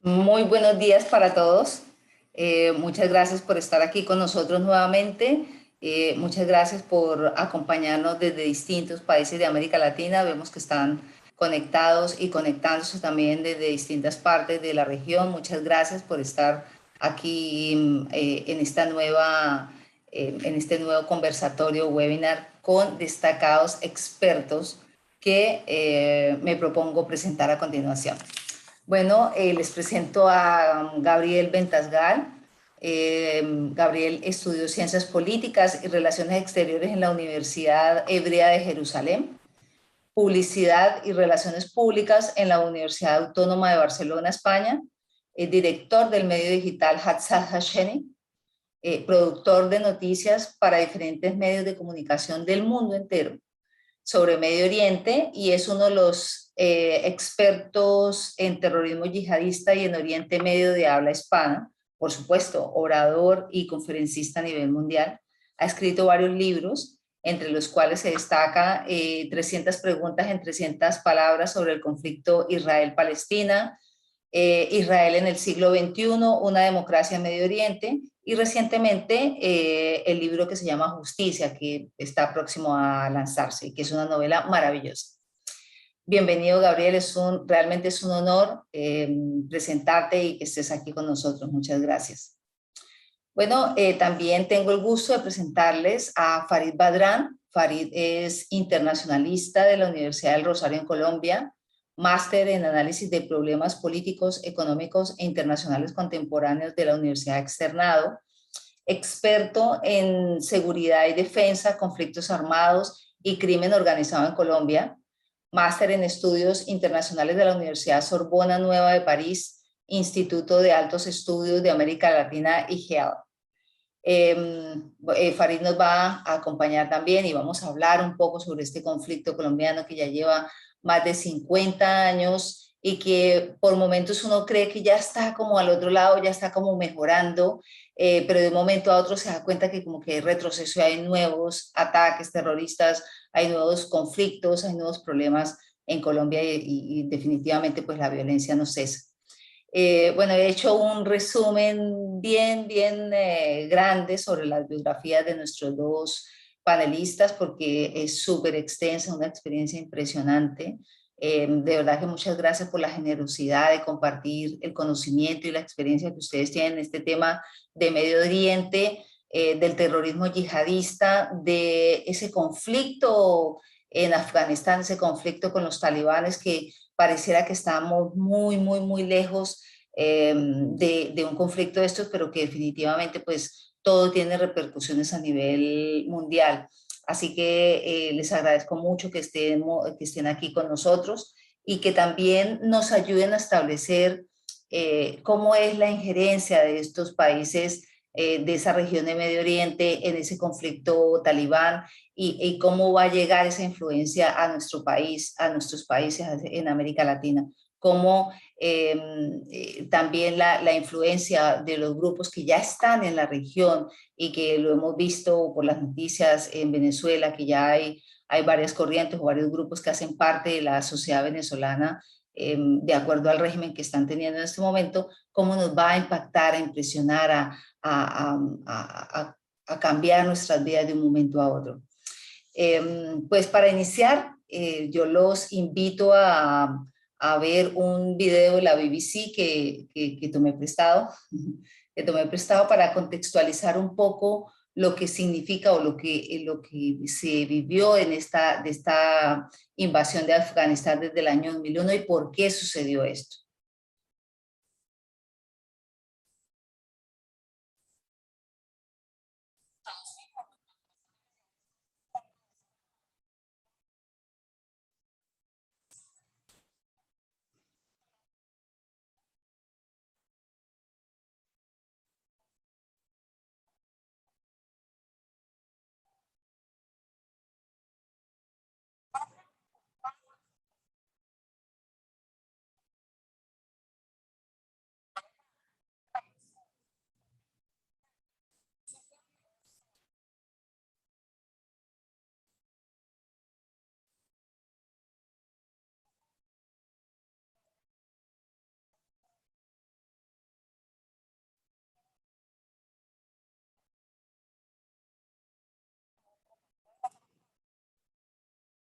Muy buenos días para todos. Muchas gracias por estar aquí con nosotros nuevamente. Muchas gracias por acompañarnos desde distintos países de América Latina. Vemos que están conectados y conectándose también desde distintas partes de la región. Muchas gracias por estar aquí en este nuevo conversatorio webinar con destacados expertos que me propongo presentar a continuación. Bueno, les presento a Gabriel Ventasgal. Gabriel estudió Ciencias Políticas y Relaciones Exteriores en la Universidad Hebrea de Jerusalén, Publicidad y Relaciones Públicas en la Universidad Autónoma de Barcelona, España, director del medio digital Hatzah Hasheni, productor de noticias para diferentes medios de comunicación del mundo entero sobre Medio Oriente y es uno de los expertos en terrorismo yihadista y en Oriente Medio de habla hispana, por supuesto, orador y conferencista a nivel mundial. Ha escrito varios libros, entre los cuales se destaca 300 preguntas en 300 palabras sobre el conflicto Israel-Palestina, Israel en el siglo XXI, una democracia en Medio Oriente, y recientemente el libro que se llama Justicia, que está próximo a lanzarse, que es una novela maravillosa. Bienvenido, Gabriel, realmente es un honor presentarte y que estés aquí con nosotros. Muchas gracias. Bueno, también tengo el gusto de presentarles a Farid Badran. Farid es internacionalista de la Universidad del Rosario en Colombia, máster en análisis de problemas políticos, económicos e internacionales contemporáneos de la Universidad Externado, experto en seguridad y defensa, conflictos armados y crimen organizado en Colombia, máster en estudios internacionales de la Universidad Sorbona Nueva de París, Instituto de Altos Estudios de América Latina y GEL. Farid nos va a acompañar también y vamos a hablar un poco sobre este conflicto colombiano que ya lleva más de 50 años y que por momentos uno cree que ya está como al otro lado, ya está como mejorando, pero de un momento a otro se da cuenta que como que hay retroceso, hay nuevos ataques terroristas, hay nuevos conflictos, hay nuevos problemas en Colombia y definitivamente pues la violencia no cesa. Bueno, he hecho un resumen bien grande sobre las biografías de nuestros dos panelistas porque es súper extensa, una experiencia impresionante. De verdad que muchas gracias por la generosidad de compartir el conocimiento y la experiencia que ustedes tienen en este tema de Medio Oriente, del terrorismo yihadista, de ese conflicto en Afganistán, ese conflicto con los talibanes que pareciera que estamos muy lejos de un conflicto de estos, pero que definitivamente pues todo tiene repercusiones a nivel mundial. Así que les agradezco mucho que estén aquí con nosotros y que también nos ayuden a establecer cómo es la injerencia de estos países de esa región de Medio Oriente en ese conflicto talibán y cómo va a llegar esa influencia a nuestro país, a nuestros países en América Latina. Cómo también la influencia de los grupos que ya están en la región y que lo hemos visto por las noticias en Venezuela, que ya hay varias corrientes o varios grupos que hacen parte de la sociedad venezolana de acuerdo al régimen que están teniendo en este momento, cómo nos va a impactar, a impresionar, a cambiar nuestras vidas de un momento a otro. Pues para iniciar, yo los invito a ver un video de la BBC que tomé prestado, que tomé prestado para contextualizar un poco lo que significa o lo que se vivió en de esta invasión de Afganistán desde el año 2001 y por qué sucedió esto.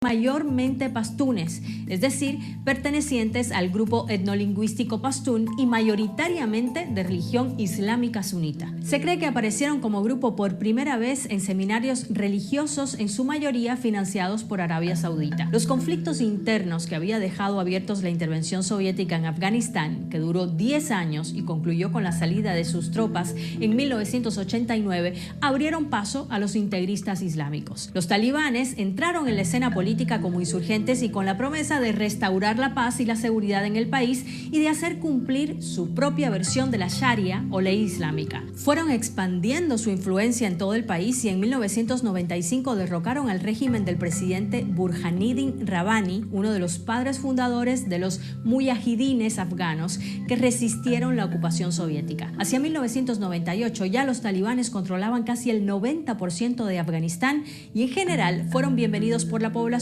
mayormente pastunes, es decir, pertenecientes al grupo etnolingüístico pastún y mayoritariamente de religión islámica sunita. Se cree que aparecieron como grupo por primera vez en seminarios religiosos, en su mayoría financiados por Arabia Saudita. Los conflictos internos que había dejado abiertos la intervención soviética en Afganistán, que duró 10 años y concluyó con la salida de sus tropas en 1989, abrieron paso a los integristas islámicos. Los talibanes entraron en la escena política como insurgentes y con la promesa de restaurar la paz y la seguridad en el país y de hacer cumplir su propia versión de la Sharia o ley islámica. Fueron expandiendo su influencia en todo el país y en 1995 derrocaron al régimen del presidente Burhanuddin Rabbani, uno de los padres fundadores de los muyahidines afganos que resistieron la ocupación soviética. Hacia 1998 ya los talibanes controlaban casi el 90% de Afganistán y en general fueron bienvenidos por la población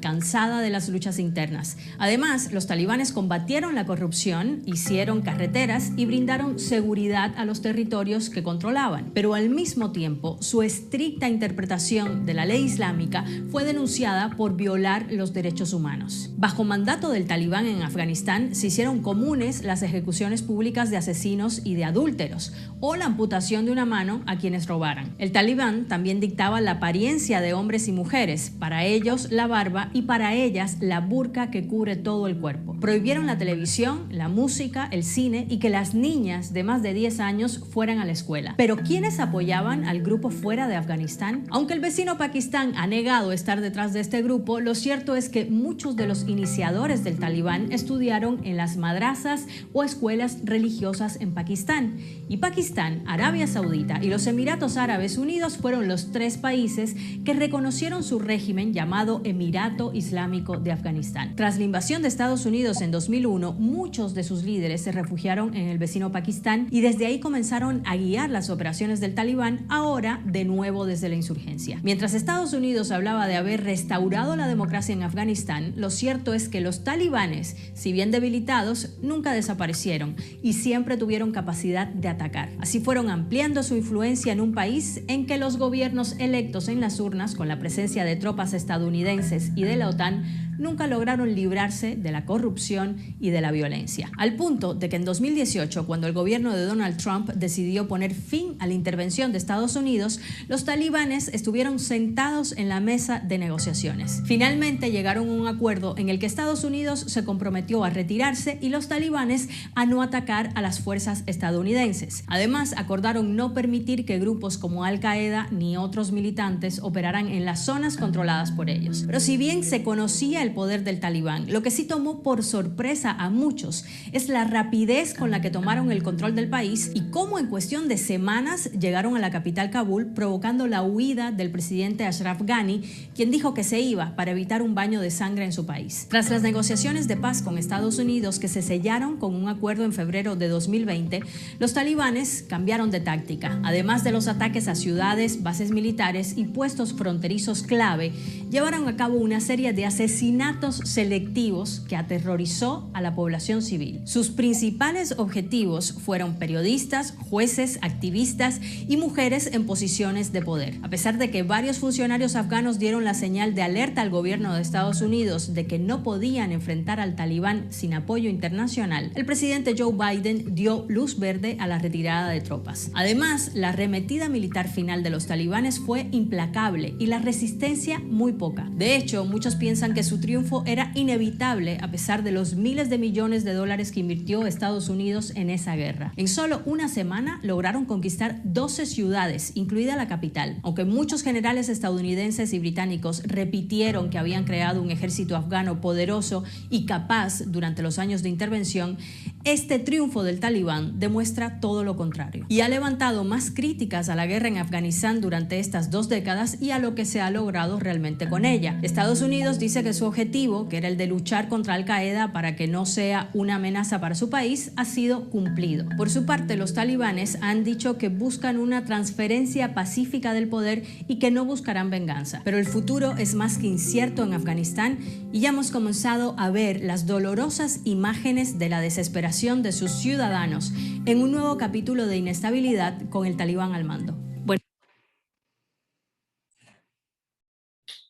cansada de las luchas internas. Además, los talibanes combatieron la corrupción, hicieron carreteras y brindaron seguridad a los territorios que controlaban. Pero al mismo tiempo, su estricta interpretación de la ley islámica fue denunciada por violar los derechos humanos. Bajo mandato del talibán en Afganistán, se hicieron comunes las ejecuciones públicas de asesinos y de adúlteros, o la amputación de una mano a quienes robaran. El talibán también dictaba la apariencia de hombres y mujeres, para ellos la barba y para ellas la burka que cubre todo el cuerpo. Prohibieron la televisión, la música, el cine y que las niñas de más de 10 años fueran a la escuela. Pero ¿quiénes apoyaban al grupo fuera de Afganistán? Aunque el vecino Pakistán ha negado estar detrás de este grupo, lo cierto es que muchos de los iniciadores del talibán estudiaron en las madrasas o escuelas religiosas en Pakistán. Y Pakistán, Arabia Saudita y los Emiratos Árabes Unidos fueron los 3 países que reconocieron su régimen llamado Emirato Islámico de Afganistán. Tras la invasión de Estados Unidos en 2001, muchos de sus líderes se refugiaron en el vecino Pakistán y desde ahí comenzaron a guiar las operaciones del talibán, ahora de nuevo desde la insurgencia. Mientras Estados Unidos hablaba de haber restaurado la democracia en Afganistán, lo cierto es que los talibanes, si bien debilitados, nunca desaparecieron y siempre tuvieron capacidad de atacar. Así fueron ampliando su influencia en un país en que los gobiernos electos en las urnas, con la presencia de tropas estadounidenses y de la OTAN, nunca lograron librarse de la corrupción y de la violencia. Al punto de que en 2018, cuando el gobierno de Donald Trump decidió poner fin a la intervención de Estados Unidos, los talibanes estuvieron sentados en la mesa de negociaciones. Finalmente llegaron a un acuerdo en el que Estados Unidos se comprometió a retirarse y los talibanes a no atacar a las fuerzas estadounidenses. Además, acordaron no permitir que grupos como Al-Qaeda ni otros militantes operaran en las zonas controladas por ellos. Pero si bien se conocía el poder del talibán, lo que sí tomó por sorpresa a muchos es la rapidez con la que tomaron el control del país y cómo en cuestión de semanas llegaron a la capital Kabul, provocando la huida del presidente Ashraf Ghani, quien dijo que se iba para evitar un baño de sangre en su país. Tras las negociaciones de paz con Estados Unidos, que se sellaron con un acuerdo en febrero de 2020, los talibanes cambiaron de táctica. Además de los ataques a ciudades, bases militares y puestos fronterizos clave, llevaron a cabo una serie de asesinatos selectivos que aterrorizó a la población civil. Sus principales objetivos fueron periodistas, jueces, activistas y mujeres en posiciones de poder. A pesar de que varios funcionarios afganos dieron la señal de alerta al gobierno de Estados Unidos de que no podían enfrentar al talibán sin apoyo internacional, el presidente Joe Biden dio luz verde a la retirada de tropas. Además, la arremetida militar final de los talibanes fue implacable y la resistencia muy poca. De hecho, muchos piensan que su triunfo era inevitable a pesar de los miles de millones de dólares que invirtió Estados Unidos en esa guerra. En solo una semana lograron conquistar 12 ciudades, incluida la capital. Aunque muchos generales estadounidenses y británicos repitieron que habían creado un ejército afgano poderoso y capaz durante los años de intervención, este triunfo del talibán demuestra todo lo contrario y ha levantado más críticas a la guerra en Afganistán durante estas 2 décadas y a lo que se ha logrado realmente con ella. Estados Unidos dice que su objetivo, que era el de luchar contra Al-Qaeda para que no sea una amenaza para su país, ha sido cumplido. Por su parte, los talibanes han dicho que buscan una transferencia pacífica del poder y que no buscarán venganza. Pero el futuro es más que incierto en Afganistán y ya hemos comenzado a ver las dolorosas imágenes de la desesperación de sus ciudadanos en un nuevo capítulo de inestabilidad con el talibán al mando.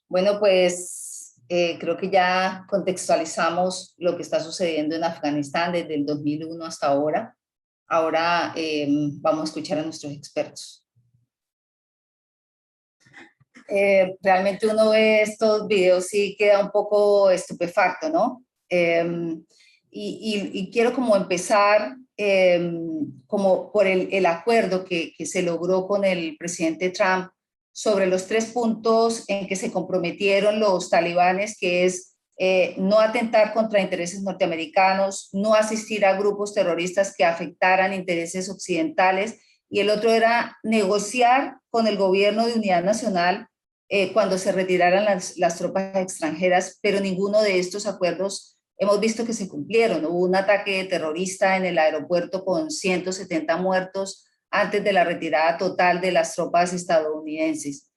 Bueno, pues Creo que ya contextualizamos lo que está sucediendo en Afganistán desde el 2001 hasta ahora. Ahora vamos a escuchar a nuestros expertos. Realmente uno ve estos videos y queda un poco estupefacto, ¿no? Y quiero como empezar como por el acuerdo que se logró con el presidente Trump sobre los 3 puntos en que se comprometieron los talibanes, que es no atentar contra intereses norteamericanos, no asistir a grupos terroristas que afectaran intereses occidentales, y el otro era negociar con el gobierno de unidad nacional cuando se retiraran las tropas extranjeras, pero ninguno de estos acuerdos hemos visto que se cumplieron. Hubo un ataque terrorista en el aeropuerto con 170 muertos antes de la retirada total de las tropas estadounidenses.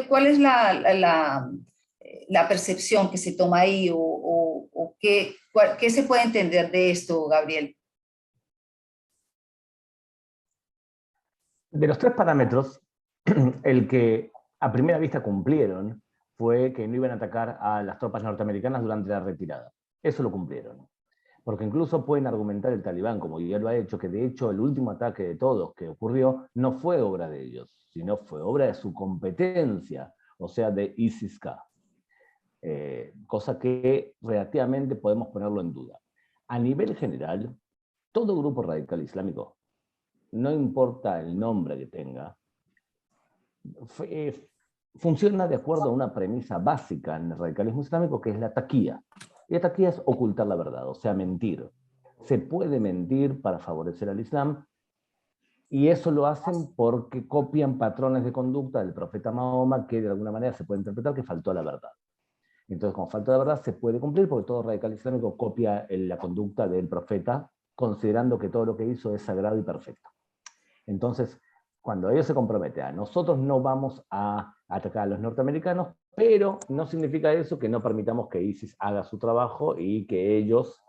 ¿Cuál es la percepción que se toma ahí o qué se puede entender de esto, Gabriel? De los 3 parámetros, el que a primera vista cumplieron fue que no iban a atacar a las tropas norteamericanas durante la retirada. Eso lo cumplieron. Porque incluso pueden argumentar el talibán, como ya lo ha hecho, que de hecho el último ataque de todos que ocurrió no fue obra de ellos, sino fue obra de su competencia, o sea, de ISIS-K. Cosa que relativamente podemos ponerlo en duda. A nivel general, todo grupo radical islámico, no importa el nombre que tenga, funciona de acuerdo a una premisa básica en el radicalismo islámico, que es la taquía. Y la taquía es ocultar la verdad, o sea, mentir. Se puede mentir para favorecer al Islam, y eso lo hacen porque copian patrones de conducta del profeta Mahoma, que de alguna manera se puede interpretar que faltó a la verdad. Entonces, como falta de verdad, se puede cumplir, porque todo radical islámico copia la conducta del profeta, considerando que todo lo que hizo es sagrado y perfecto. Entonces, cuando ellos se comprometen a nosotros no vamos a atacar a los norteamericanos, pero no significa eso que no permitamos que ISIS haga su trabajo y que ellos,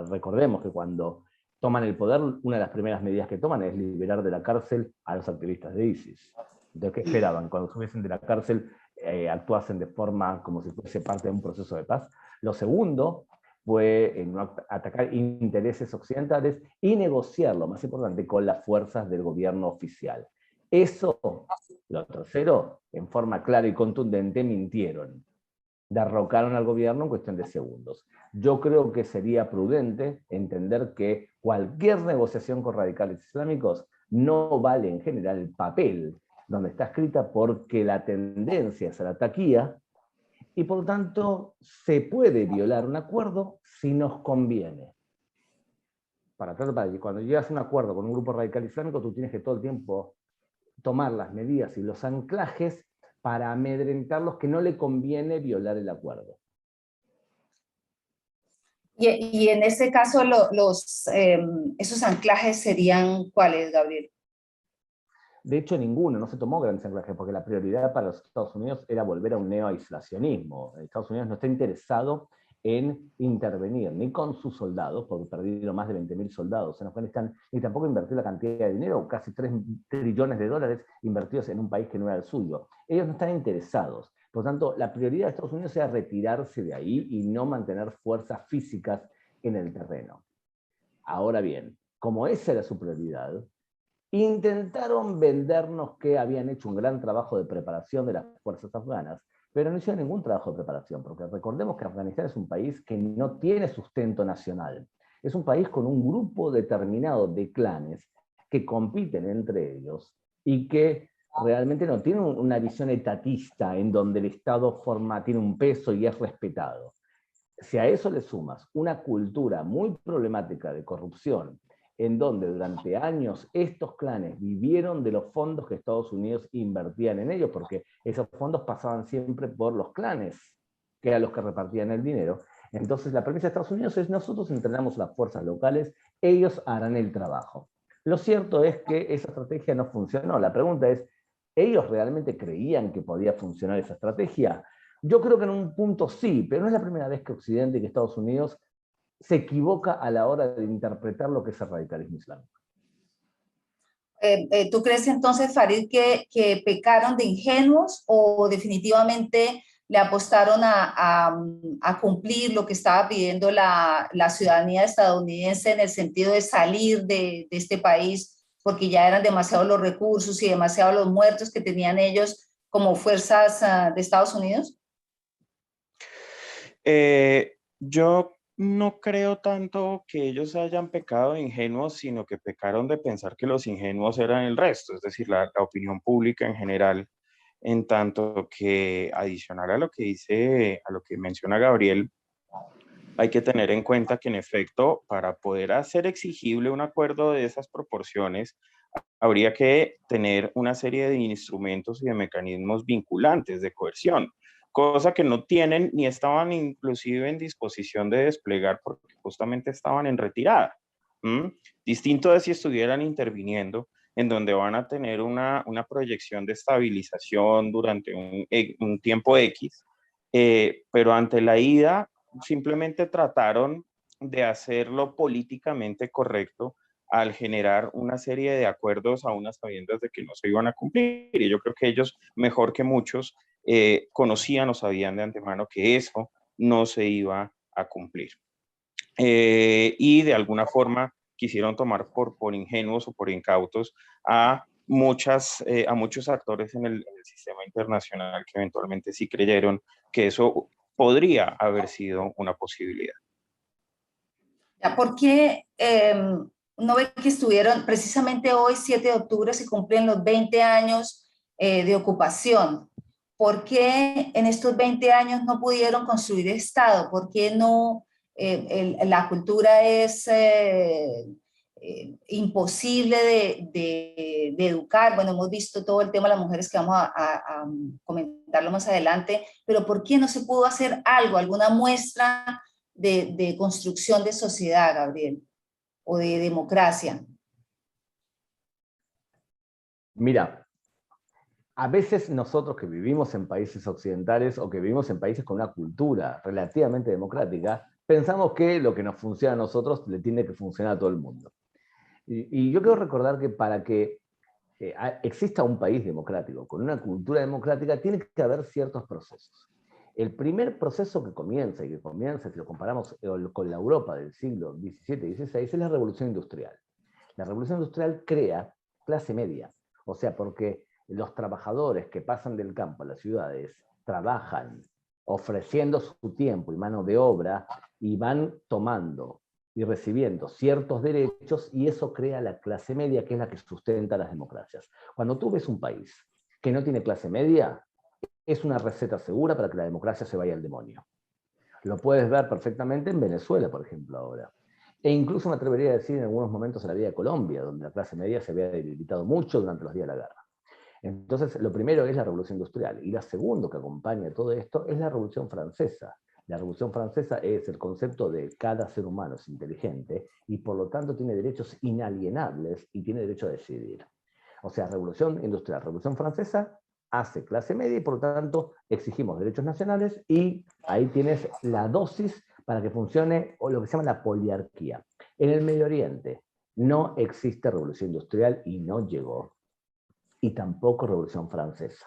recordemos que cuando toman el poder, una de las primeras medidas que toman es liberar de la cárcel a los activistas de ISIS. Entonces, ¿qué esperaban? Cuando subiesen de la cárcel, actuasen de forma como si fuese parte de un proceso de paz. Lo segundo fue no atacar intereses occidentales y negociar, lo más importante, con las fuerzas del gobierno oficial. Eso, lo tercero, en forma clara y contundente, mintieron. Derrocaron al gobierno en cuestión de segundos. Yo creo que sería prudente entender que cualquier negociación con radicales islámicos no vale en general el papel donde está escrita, porque la tendencia es a la taquía, y por lo tanto se puede violar un acuerdo si nos conviene. Cuando llegas a un acuerdo con un grupo radical islámico, tú tienes que todo el tiempo tomar las medidas y los anclajes para amedrentarlos, que no le conviene violar el acuerdo. Y en este caso, esos anclajes serían ¿cuáles, Gabriel? De hecho, ninguno, no se tomó grandes anclajes, porque la prioridad para los Estados Unidos era volver a un neoaislacionismo. Estados Unidos no está interesado en intervenir ni con sus soldados, porque perdieron más de 20.000 soldados en Afganistán, ni tampoco invertir la cantidad de dinero, casi 3 trillones de dólares invertidos en un país que no era el suyo. Ellos no están interesados. Por lo tanto, la prioridad de Estados Unidos era retirarse de ahí y no mantener fuerzas físicas en el terreno. Ahora bien, como esa era su prioridad, intentaron vendernos que habían hecho un gran trabajo de preparación de las fuerzas afganas, pero no hicieron ningún trabajo de preparación, porque recordemos que Afganistán es un país que no tiene sustento nacional. Es un país con un grupo determinado de clanes que compiten entre ellos y que realmente no tienen una visión etatista en donde el Estado tiene un peso y es respetado. Si a eso le sumas una cultura muy problemática de corrupción, en donde durante años estos clanes vivieron de los fondos que Estados Unidos invertían en ellos, porque esos fondos pasaban siempre por los clanes, que eran los que repartían el dinero. Entonces la premisa de Estados Unidos es: nosotros entrenamos las fuerzas locales, ellos harán el trabajo. Lo cierto es que esa estrategia no funcionó. La pregunta es, ¿ellos realmente creían que podía funcionar esa estrategia? Yo creo que en un punto sí, pero no es la primera vez que Occidente y que Estados Unidos se equivoca a la hora de interpretar lo que es el radicalismo islámico. ¿Tú crees entonces, Farid, que pecaron de ingenuos o definitivamente le apostaron a cumplir lo que estaba pidiendo la ciudadanía estadounidense en el sentido de salir de este país, porque ya eran demasiados los recursos y demasiados los muertos que tenían ellos como fuerzas de Estados Unidos? Yo no creo tanto que ellos hayan pecado de ingenuos, sino que pecaron de pensar que los ingenuos eran el resto, es decir, la opinión pública en general, en tanto que adicional a lo que dice, a lo que menciona Gabriel, hay que tener en cuenta que en efecto, para poder hacer exigible un acuerdo de esas proporciones, habría que tener una serie de instrumentos y de mecanismos vinculantes de coerción, cosa que no tienen ni estaban inclusive en disposición de desplegar porque justamente estaban en retirada. ¿Mm? Distinto de si estuvieran interviniendo, en donde van a tener una proyección de estabilización durante un tiempo X, pero ante la ida simplemente trataron de hacerlo políticamente correcto al generar una serie de acuerdos a unas sabiendas de que no se iban a cumplir. Y yo creo que ellos, mejor que muchos, conocían o sabían de antemano que eso no se iba a cumplir. Y de alguna forma quisieron tomar por ingenuos o por incautos a muchos actores en el sistema internacional que eventualmente sí creyeron que eso podría haber sido una posibilidad. ¿Por qué no ve que estuvieron precisamente hoy, 7 de octubre, se cumplen los 20 años de ocupación? ¿Por qué en estos 20 años no pudieron construir Estado? ¿Por qué no? La cultura es imposible de educar. Bueno, hemos visto todo el tema de las mujeres que vamos a comentarlo más adelante, pero ¿por qué no se pudo hacer algo, alguna muestra de construcción de sociedad, Gabriel, o de democracia? Mira, a veces nosotros que vivimos en países occidentales o que vivimos en países con una cultura relativamente democrática, pensamos que lo que nos funciona a nosotros le tiene que funcionar a todo el mundo. Y yo quiero recordar que para que exista un país democrático, con una cultura democrática, tiene que haber ciertos procesos. El primer proceso que comienza, si lo comparamos con la Europa del siglo XVII y XVI, es la Revolución Industrial. La Revolución Industrial crea clase media, o sea, porque los trabajadores que pasan del campo a las ciudades trabajan ofreciendo su tiempo y mano de obra y van tomando y recibiendo ciertos derechos, y eso crea la clase media, que es la que sustenta las democracias. Cuando tú ves un país que no tiene clase media, es una receta segura para que la democracia se vaya al demonio. Lo puedes ver perfectamente en Venezuela, por ejemplo, ahora. E incluso me atrevería a decir en algunos momentos en la vida de Colombia, donde la clase media se había debilitado mucho durante los días de la guerra. Entonces, lo primero es la Revolución Industrial, y lo segundo que acompaña todo esto es la Revolución Francesa. La Revolución Francesa es el concepto de cada ser humano es inteligente y por lo tanto tiene derechos inalienables y tiene derecho a decidir. O sea, Revolución Industrial, Revolución Francesa hace clase media y por lo tanto exigimos derechos nacionales, y ahí tienes la dosis para que funcione o lo que se llama la poliarquía. En el Medio Oriente no existe Revolución Industrial y no llegó, y tampoco Revolución Francesa.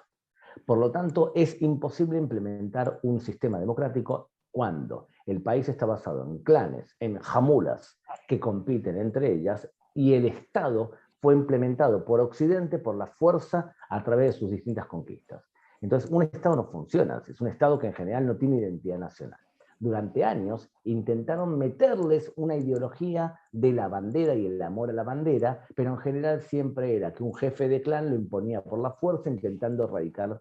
Por lo tanto, es imposible implementar un sistema democrático cuando el país está basado en clanes, en jamulas que compiten entre ellas, y el Estado fue implementado por Occidente por la fuerza a través de sus distintas conquistas. Entonces, un Estado no funciona, es un Estado que en general no tiene identidad nacional. Durante años intentaron meterles una ideología de la bandera y el amor a la bandera, pero en general siempre era que un jefe de clan lo imponía por la fuerza, intentando erradicar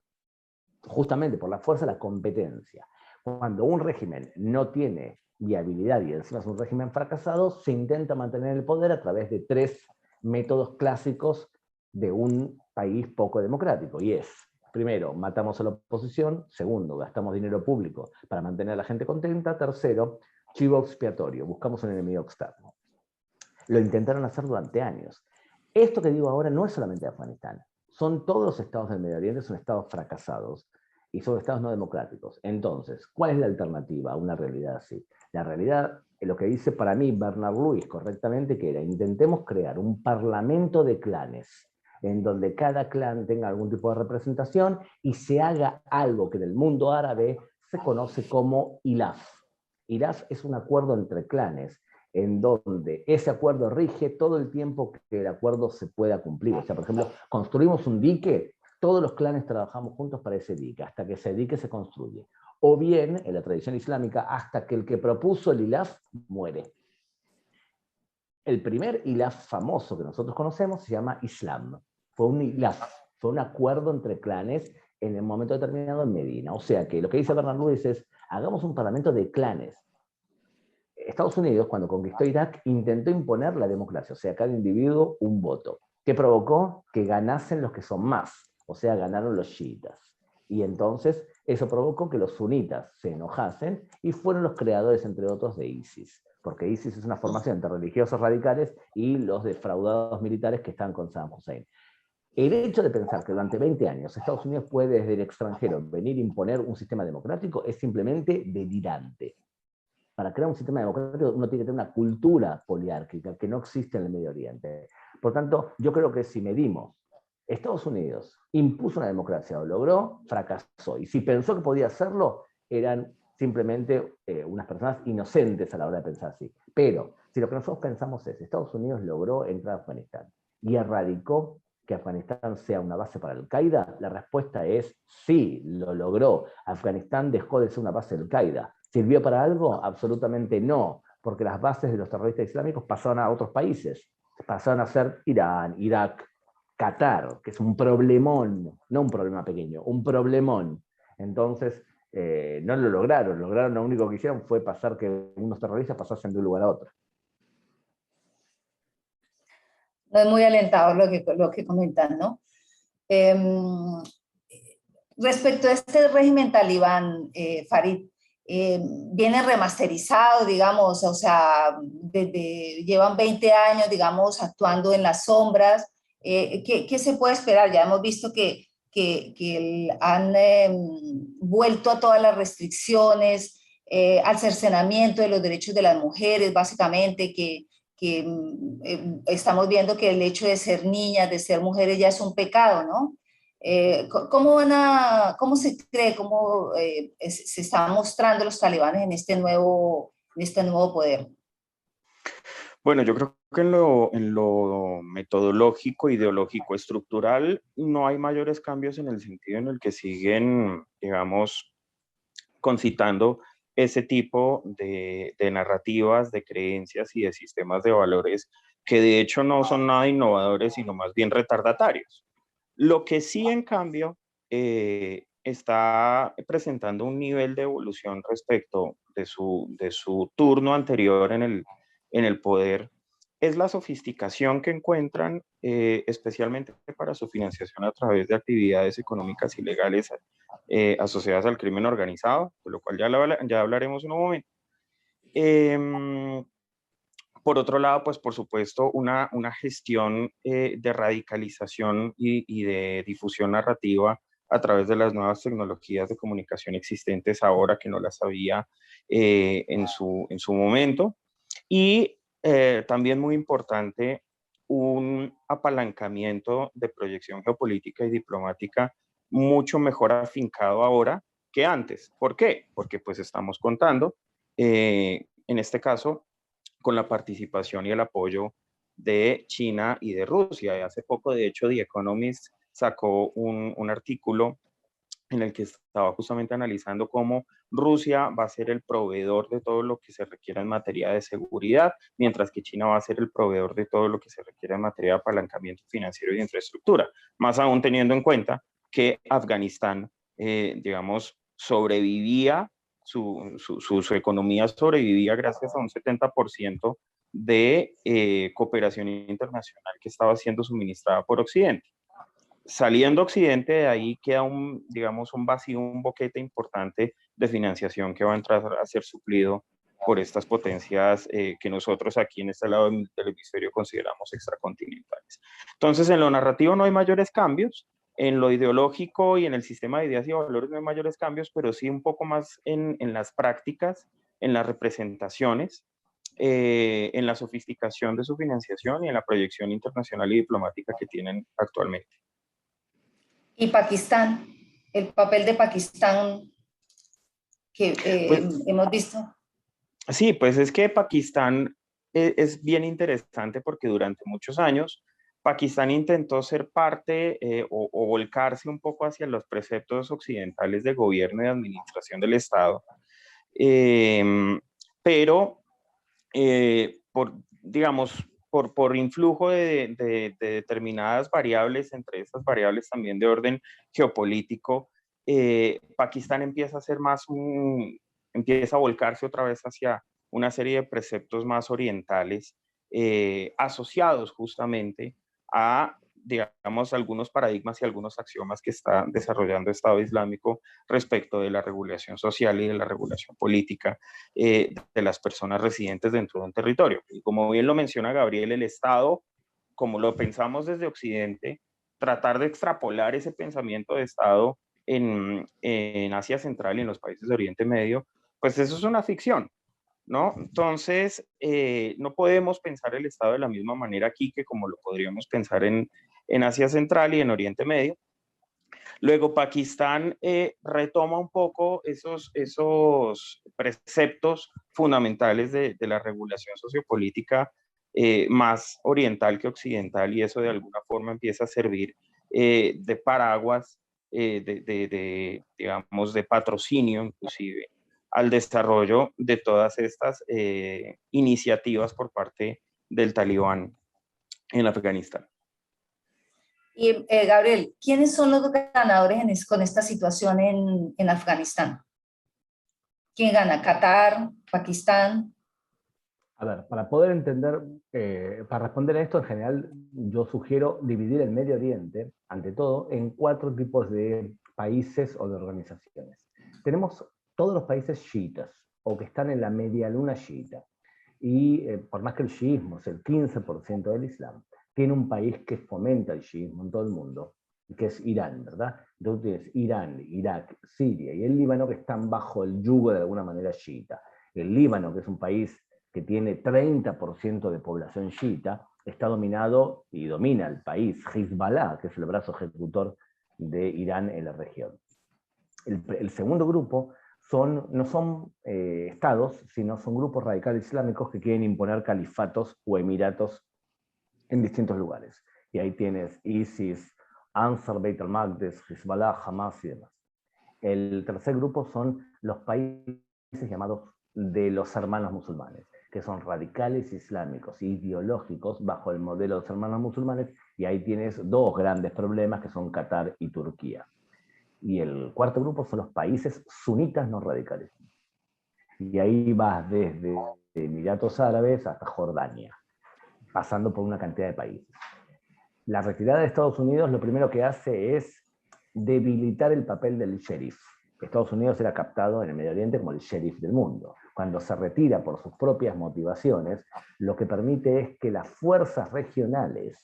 justamente por la fuerza la competencia. Cuando un régimen no tiene viabilidad y encima es un régimen fracasado, se intenta mantener el poder a través de 3 métodos clásicos de un país poco democrático, y es: primero, matamos a la oposición; segundo, gastamos dinero público para mantener a la gente contenta; tercero, chivo expiatorio, buscamos un enemigo externo. Lo intentaron hacer durante años. Esto que digo ahora no es solamente Afganistán, son todos los estados del Medio Oriente, son estados fracasados y son estados no democráticos. Entonces, ¿cuál es la alternativa a una realidad así? La realidad, lo que dice para mí Bernard Lewis correctamente, que era: intentemos crear un parlamento de clanes en donde cada clan tenga algún tipo de representación y se haga algo que en el mundo árabe se conoce como hilaf. Hilaf es un acuerdo entre clanes, en donde ese acuerdo rige todo el tiempo que el acuerdo se pueda cumplir. O sea, por ejemplo, construimos un dique, todos los clanes trabajamos juntos para ese dique, hasta que ese dique se construye. O bien, en la tradición islámica, hasta que el que propuso el hilaf muere. El primer hilaf famoso que nosotros conocemos se llama Islam. Fue un hilaf, fue un acuerdo entre clanes en el momento determinado en Medina. O sea que lo que dice Bernard Lewis es, hagamos un parlamento de clanes. Estados Unidos, cuando conquistó Irak, intentó imponer la democracia, o sea, cada individuo un voto, que provocó que ganasen los que son más, o sea, ganaron los chiitas. Y entonces eso provocó que los sunitas se enojasen y fueron los creadores, entre otros, de ISIS, porque ISIS es una formación entre religiosos radicales y los defraudados militares que están con Saddam Hussein. El hecho de pensar que durante 20 años Estados Unidos puede desde el extranjero venir a imponer un sistema democrático es simplemente delirante. Para crear un sistema democrático uno tiene que tener una cultura poliárquica que no existe en el Medio Oriente. Por tanto, yo creo que si medimos, Estados Unidos impuso una democracia, lo logró, fracasó. Y si pensó que podía hacerlo, eran simplemente unas personas inocentes a la hora de pensar así. Pero si lo que nosotros pensamos es, Estados Unidos logró entrar a Afganistán y erradicó que Afganistán sea una base para Al-Qaeda, la respuesta es sí, lo logró. Afganistán dejó de ser una base de Al-Qaeda. ¿Sirvió para algo? Absolutamente no, porque las bases de los terroristas islámicos pasaron a otros países. Pasaron a ser Irán, Irak, Qatar, que es un problemón, no un problema pequeño, un problemón. Entonces, no lo lograron, lo único que hicieron fue pasar que unos terroristas pasasen de un lugar a otro. No es muy alentador lo que comentan, ¿no? Respecto a este régimen talibán, Farid, viene remasterizado, digamos, o sea, llevan 20 años, digamos, actuando en las sombras. ¿Qué se puede esperar? Ya hemos visto que han vuelto a todas las restricciones, al cercenamiento de los derechos de las mujeres, básicamente, que estamos viendo que el hecho de ser niñas, de ser mujeres ya es un pecado, ¿no? ¿Cómo se cree, cómo se están mostrando los talibanes en este nuevo poder? Bueno, yo creo que en lo metodológico, ideológico, estructural, no hay mayores cambios en el sentido en el que siguen, digamos, concitando ese tipo de narrativas, de creencias y de sistemas de valores que de hecho no son nada innovadores, sino más bien retardatarios. Lo que sí, en cambio, está presentando un nivel de evolución respecto de su turno anterior en el poder es la sofisticación que encuentran, especialmente para su financiación a través de actividades económicas ilegales asociadas al crimen organizado, de lo cual ya hablaremos en un momento. Por otro lado, pues por supuesto, una gestión de radicalización y de difusión narrativa a través de las nuevas tecnologías de comunicación existentes ahora que no las había en su momento. Y también muy importante, un apalancamiento de proyección geopolítica y diplomática mucho mejor afincado ahora que antes. ¿Por qué? Porque pues estamos contando, en este caso, con la participación y el apoyo de China y de Rusia. Y hace poco, de hecho, The Economist sacó un artículo en el que estaba justamente analizando cómo Rusia va a ser el proveedor de todo lo que se requiera en materia de seguridad, mientras que China va a ser el proveedor de todo lo que se requiere en materia de apalancamiento financiero y de infraestructura. Más aún teniendo en cuenta que Afganistán, digamos, sobrevivía, su economía sobrevivía gracias a un 70% de cooperación internacional que estaba siendo suministrada por Occidente. Saliendo Occidente, de ahí queda digamos, un vacío, un boquete importante de financiación que va a entrar a ser suplido por estas potencias que nosotros aquí en este lado del hemisferio consideramos extracontinentales. Entonces, en lo narrativo no hay mayores cambios, en lo ideológico y en el sistema de ideas y valores no hay mayores cambios, pero sí un poco más en las prácticas, en las representaciones. en la sofisticación de su financiación y en la proyección internacional y diplomática que tienen actualmente. Y Pakistán, el papel de Pakistán que Pues, hemos visto. sí, pues es que Pakistán es bien interesante porque durante muchos años Pakistán intentó ser parte o volcarse un poco hacia los preceptos occidentales de gobierno y de administración del Estado, pero digamos, por influjo de determinadas variables, entre estas variables también de orden geopolítico, Pakistán empieza a ser empieza a volcarse otra vez hacia una serie de preceptos más orientales, asociados justamente a, digamos, algunos paradigmas y algunos axiomas que está desarrollando el Estado Islámico respecto de la regulación social y de la regulación política de las personas residentes dentro de un territorio. Y como bien lo menciona Gabriel, el Estado, como lo pensamos desde Occidente, tratar de extrapolar ese pensamiento de Estado en Asia Central y en los países de Oriente Medio, pues eso es una ficción, ¿no? Entonces, no podemos pensar el Estado de la misma manera aquí que como lo podríamos pensar en Asia Central y en Oriente Medio. Luego, Pakistán retoma un poco esos preceptos fundamentales de la regulación sociopolítica más oriental que occidental, y eso de alguna forma empieza a servir de paraguas, digamos, de patrocinio inclusive al desarrollo de todas estas iniciativas por parte del Talibán en Afganistán. Y Gabriel, ¿quiénes son los ganadores con esta situación en Afganistán? ¿Quién gana? ¿Qatar? ¿Pakistán? A ver, para poder entender, para responder a esto en general, yo sugiero dividir el Medio Oriente, ante todo, en 4 tipos de países o de organizaciones. Tenemos todos los países chiitas, o que están en la media luna chiita. Y por más que el chiismo es el 15% del Islam, tiene un país que fomenta el chiismo en todo el mundo, que es Irán, ¿verdad? Entonces tienes Irán, Irak, Siria y el Líbano, que están bajo el yugo de alguna manera chiita. El Líbano, que es un país que tiene 30% de población chiita, está dominado y domina el país Hezbollah, que es el brazo ejecutor de Irán en la región. El segundo grupo no son estados, sino son grupos radicales islámicos que quieren imponer califatos o emiratos en distintos lugares. Y ahí tienes ISIS, Ansar, Beit al-Maqdis, Hezbollah, Hamas y demás. El tercer grupo son los países llamados de los hermanos musulmanes, que son radicales islámicos, ideológicos, bajo el modelo de los hermanos musulmanes, y ahí tienes 2 grandes problemas, que son Qatar y Turquía. Y el cuarto grupo son los países sunitas no radicales. Y ahí vas desde Emiratos Árabes hasta Jordania, pasando por una cantidad de países. La retirada de Estados Unidos lo primero que hace es debilitar el papel del sheriff. Estados Unidos era captado en el Medio Oriente como el sheriff del mundo. Cuando se retira por sus propias motivaciones, lo que permite es que las fuerzas regionales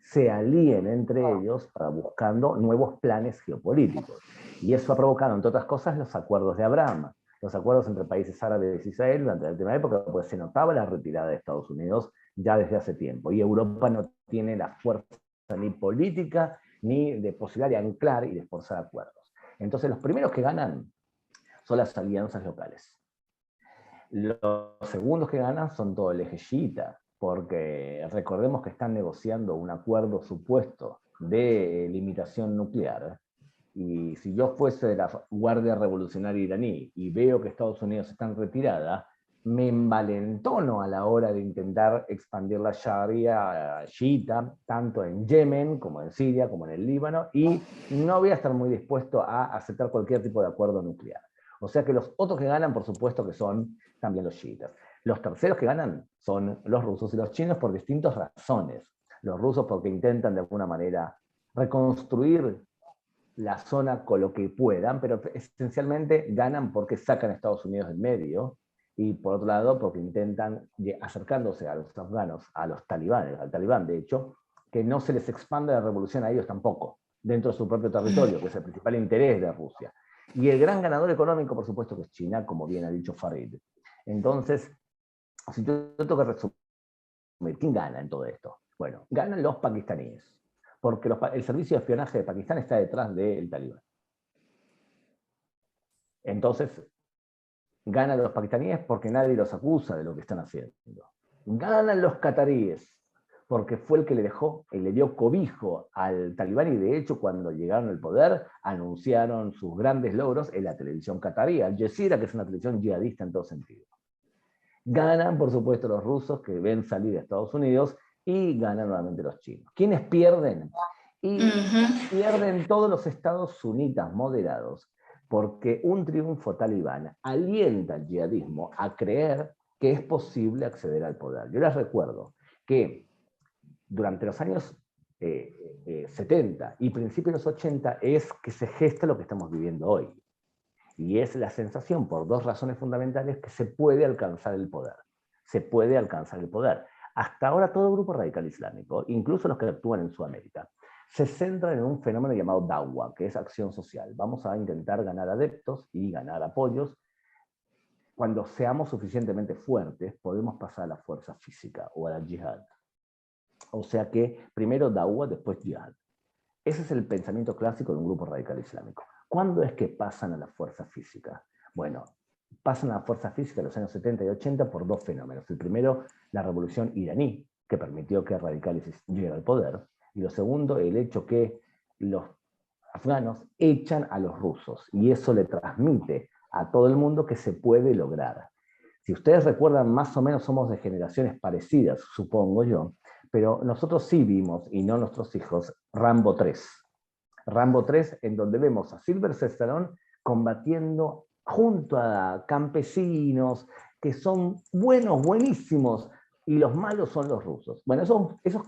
se alíen entre ellos para buscando nuevos planes geopolíticos. Y eso ha provocado, entre otras cosas, los acuerdos de Abraham. Los acuerdos entre países árabes y Israel durante la última época, pues se notaba la retirada de Estados Unidos ya desde hace tiempo. Y Europa no tiene la fuerza ni política ni de posibilidad de anclar y de esforzar acuerdos. Entonces los primeros que ganan son las alianzas locales. Los segundos que ganan son todo el eje chiita, porque recordemos que están negociando un acuerdo supuesto de limitación nuclear. Y si yo fuese de la Guardia Revolucionaria iraní y veo que Estados Unidos está en retirada, me envalentono a la hora de intentar expandir la Sharia chiita, tanto en Yemen, como en Siria, como en el Líbano, y no voy a estar muy dispuesto a aceptar cualquier tipo de acuerdo nuclear. O sea que los otros que ganan, por supuesto, que son también los chiitas. Los terceros que ganan son los rusos y los chinos por distintas razones. Los rusos porque intentan de alguna manera reconstruir la zona con lo que puedan, pero esencialmente ganan porque sacan a Estados Unidos del medio, y por otro lado porque intentan, acercándose a los afganos, a los talibanes, al talibán de hecho, que no se les expanda la revolución a ellos tampoco, dentro de su propio territorio, que es el principal interés de Rusia. Y el gran ganador económico, por supuesto, que es China, como bien ha dicho Farid. Entonces, si yo tengo que resumir, ¿quién gana en todo esto? Bueno, ganan los pakistaníes, porque el servicio de espionaje de Pakistán está detrás del talibán. Entonces, ganan los pakistaníes porque nadie los acusa de lo que están haciendo. Ganan los cataríes, porque fue el que le dio cobijo al talibán, y de hecho cuando llegaron al poder anunciaron sus grandes logros en la televisión catarí, Al Jazeera, que es una televisión yihadista en todo sentido. Ganan, por supuesto, los rusos, que ven salir a Estados Unidos, y ganan nuevamente los chinos. ¿Quiénes pierden? Y pierden todos los estados sunitas moderados, porque un triunfo talibán alienta al yihadismo a creer que es posible acceder al poder. Yo les recuerdo que durante los años 70 y principios de los 80 es que se gesta lo que estamos viviendo hoy. Y es la sensación, por dos razones fundamentales, que se puede alcanzar el poder. Se puede alcanzar el poder. Hasta ahora todo grupo radical islámico, incluso los que actúan en Sudamérica, se centran en un fenómeno llamado da'wah, que es acción social. Vamos a intentar ganar adeptos y ganar apoyos. Cuando seamos suficientemente fuertes, podemos pasar a la fuerza física o a la yihad. O sea que primero da'wah, después yihad. Ese es el pensamiento clásico de un grupo radical islámico. ¿Cuándo es que pasan a la fuerza física? Bueno, pasan a la fuerza física en los años 70 y 80 por dos fenómenos. El primero, la revolución iraní, que permitió que radicales lleguen al poder. Y lo segundo, el hecho que los afganos echan a los rusos. Y eso le transmite a todo el mundo que se puede lograr. Si ustedes recuerdan, más o menos somos de generaciones parecidas, supongo yo, pero nosotros sí vimos, y no nuestros hijos, Rambo 3. Rambo 3, en donde vemos a Sylvester Stallone combatiendo junto a campesinos que son buenos, buenísimos, y los malos son los rusos. Bueno, esos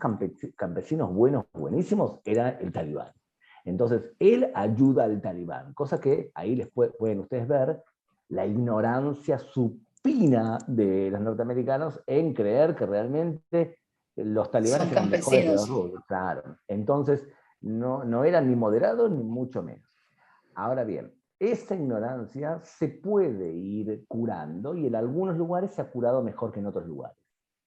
campesinos buenos, buenísimos, era el talibán. Entonces, él ayuda al talibán, cosa que ahí les pueden ustedes ver la ignorancia supina de los norteamericanos en creer que realmente los talibanes eran mejores que los rusos. Claro. Entonces, no eran ni moderados ni mucho menos. Ahora bien, esa ignorancia se puede ir curando, y en algunos lugares se ha curado mejor que en otros lugares.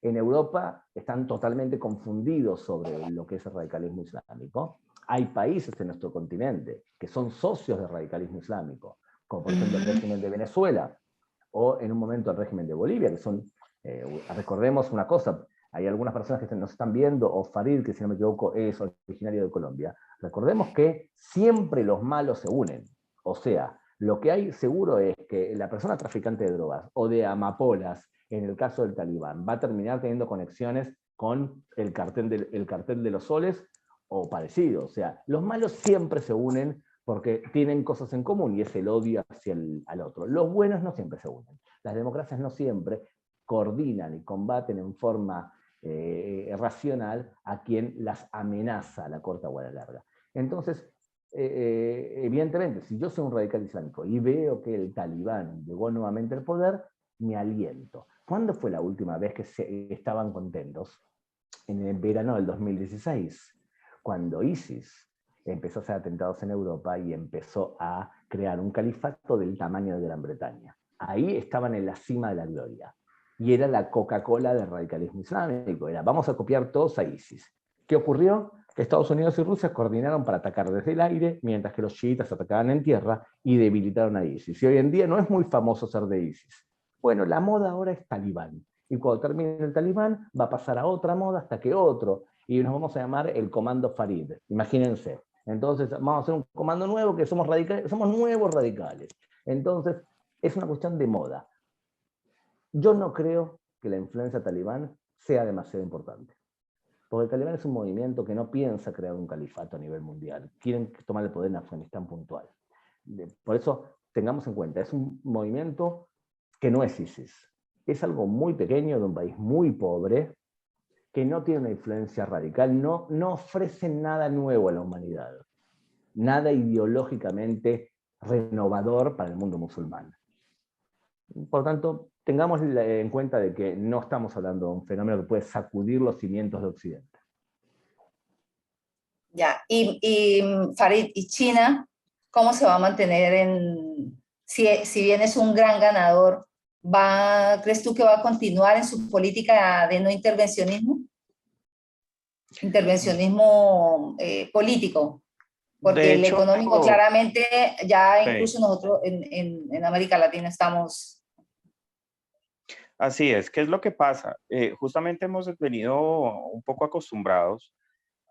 En Europa están totalmente confundidos sobre lo que es el radicalismo islámico. Hay países en nuestro continente que son socios del radicalismo islámico, como por ejemplo el régimen de Venezuela, o en un momento el régimen de Bolivia, que son, recordemos una cosa, hay algunas personas que nos están viendo, o Farid, que si no me equivoco es originario de Colombia, recordemos que siempre los malos se unen. O sea, lo que hay seguro es que la persona traficante de drogas o de amapolas, en el caso del talibán, va a terminar teniendo conexiones con el cartel de los soles o parecido. O sea, los malos siempre se unen porque tienen cosas en común, y es el odio hacia al otro. Los buenos no siempre se unen. Las democracias no siempre coordinan y combaten en forma racional a quien las amenaza a la corta o a la larga. Entonces, evidentemente, si yo soy un radical islámico y veo que el talibán llegó nuevamente al poder, me aliento. ¿Cuándo fue la última vez que estaban contentos? En el verano del 2016, cuando ISIS empezó a hacer atentados en Europa y empezó a crear un califato del tamaño de Gran Bretaña. Ahí estaban en la cima de la gloria. Y era la Coca-Cola del radicalismo islámico. Era, vamos a copiar todos a ISIS. ¿Qué ocurrió? Estados Unidos y Rusia coordinaron para atacar desde el aire, mientras que los chiitas atacaban en tierra y debilitaron a ISIS. Y hoy en día no es muy famoso ser de ISIS. Bueno, la moda ahora es talibán. Y cuando termine el talibán, va a pasar a otra moda hasta que otro. Y nos vamos a llamar el Comando Farid. Imagínense. Entonces, vamos a hacer un comando nuevo, que somos radicales, somos nuevos radicales. Entonces, es una cuestión de moda. Yo no creo que la influencia talibán sea demasiado importante. Porque el talibán es un movimiento que no piensa crear un califato a nivel mundial. Quieren tomar el poder en Afganistán puntual. Por eso, tengamos en cuenta, es un movimiento que no es ISIS. Es algo muy pequeño, de un país muy pobre, que no tiene una influencia radical, no ofrece nada nuevo a la humanidad. Nada ideológicamente renovador para el mundo musulmán. Por lo tanto, tengamos en cuenta de que no estamos hablando de un fenómeno que puede sacudir los cimientos de Occidente. Ya, y Farid, ¿y China cómo se va a mantener si bien es un gran ganador, ¿Crees tú que va a continuar en su política de no intervencionismo? Intervencionismo político, De porque el hecho, económico claramente ya sí, incluso nosotros en América Latina estamos... así es. ¿Qué es lo que pasa? Justamente hemos venido un poco acostumbrados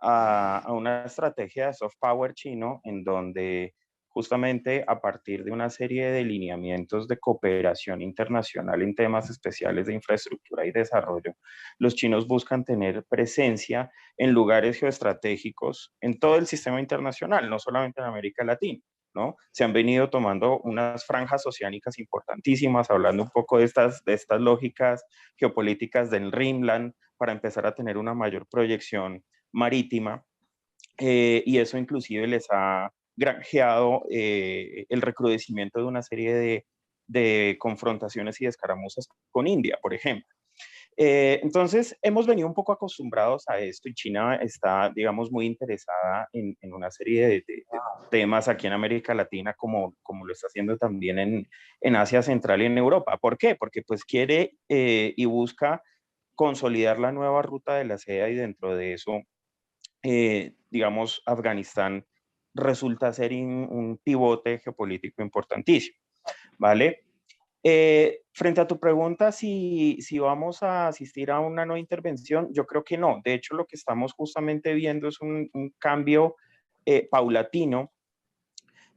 a una estrategia de soft power chino en donde justamente a partir de una serie de lineamientos de cooperación internacional en temas especiales de infraestructura y desarrollo, los chinos buscan tener presencia en lugares geoestratégicos en todo el sistema internacional, no solamente en América Latina. ¿No? Se han venido tomando unas franjas oceánicas importantísimas, hablando un poco de estas lógicas geopolíticas del Rimland, para empezar a tener una mayor proyección marítima, y eso inclusive les ha granjeado el recrudecimiento de una serie de confrontaciones y de escaramuzas con India, por ejemplo. Entonces, hemos venido un poco acostumbrados a esto y China está, digamos, muy interesada en una serie de temas aquí en América Latina, como lo está haciendo también en Asia Central y en Europa. ¿Por qué? Porque pues quiere y busca consolidar la nueva ruta de la seda y dentro de eso, digamos, Afganistán resulta ser un pivote geopolítico importantísimo, ¿vale? Frente a tu pregunta, si vamos a asistir a una no intervención, yo creo que no. De hecho, lo que estamos justamente viendo es un cambio paulatino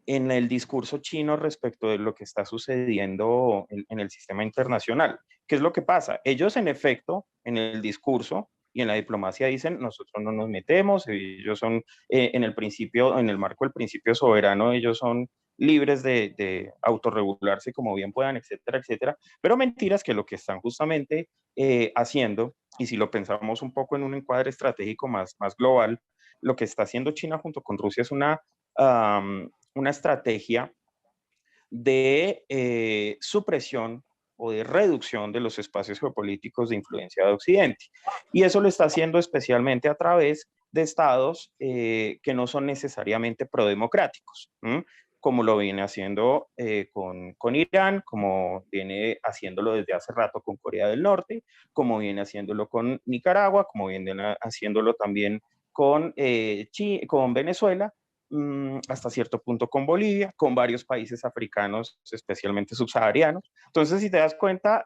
en el discurso chino respecto de lo que está sucediendo en el sistema internacional. ¿Qué es lo que pasa? Ellos, en efecto, en el discurso y en la diplomacia dicen, nosotros no nos metemos, ellos son, en el principio, en el marco del principio soberano, ellos son libres de autorregularse como bien puedan, etcétera, etcétera. Pero mentiras que lo que están justamente haciendo, y si lo pensamos un poco en un encuadre estratégico más global, lo que está haciendo China junto con Rusia es una estrategia de supresión o de reducción de los espacios geopolíticos de influencia de Occidente. Y eso lo está haciendo especialmente a través de estados que no son necesariamente prodemocráticos, como lo viene haciendo con Irán, como viene haciéndolo desde hace rato con Corea del Norte, como viene haciéndolo con Nicaragua, como viene haciéndolo también con Venezuela, hasta cierto punto con Bolivia, con varios países africanos, especialmente subsaharianos. Entonces, si te das cuenta,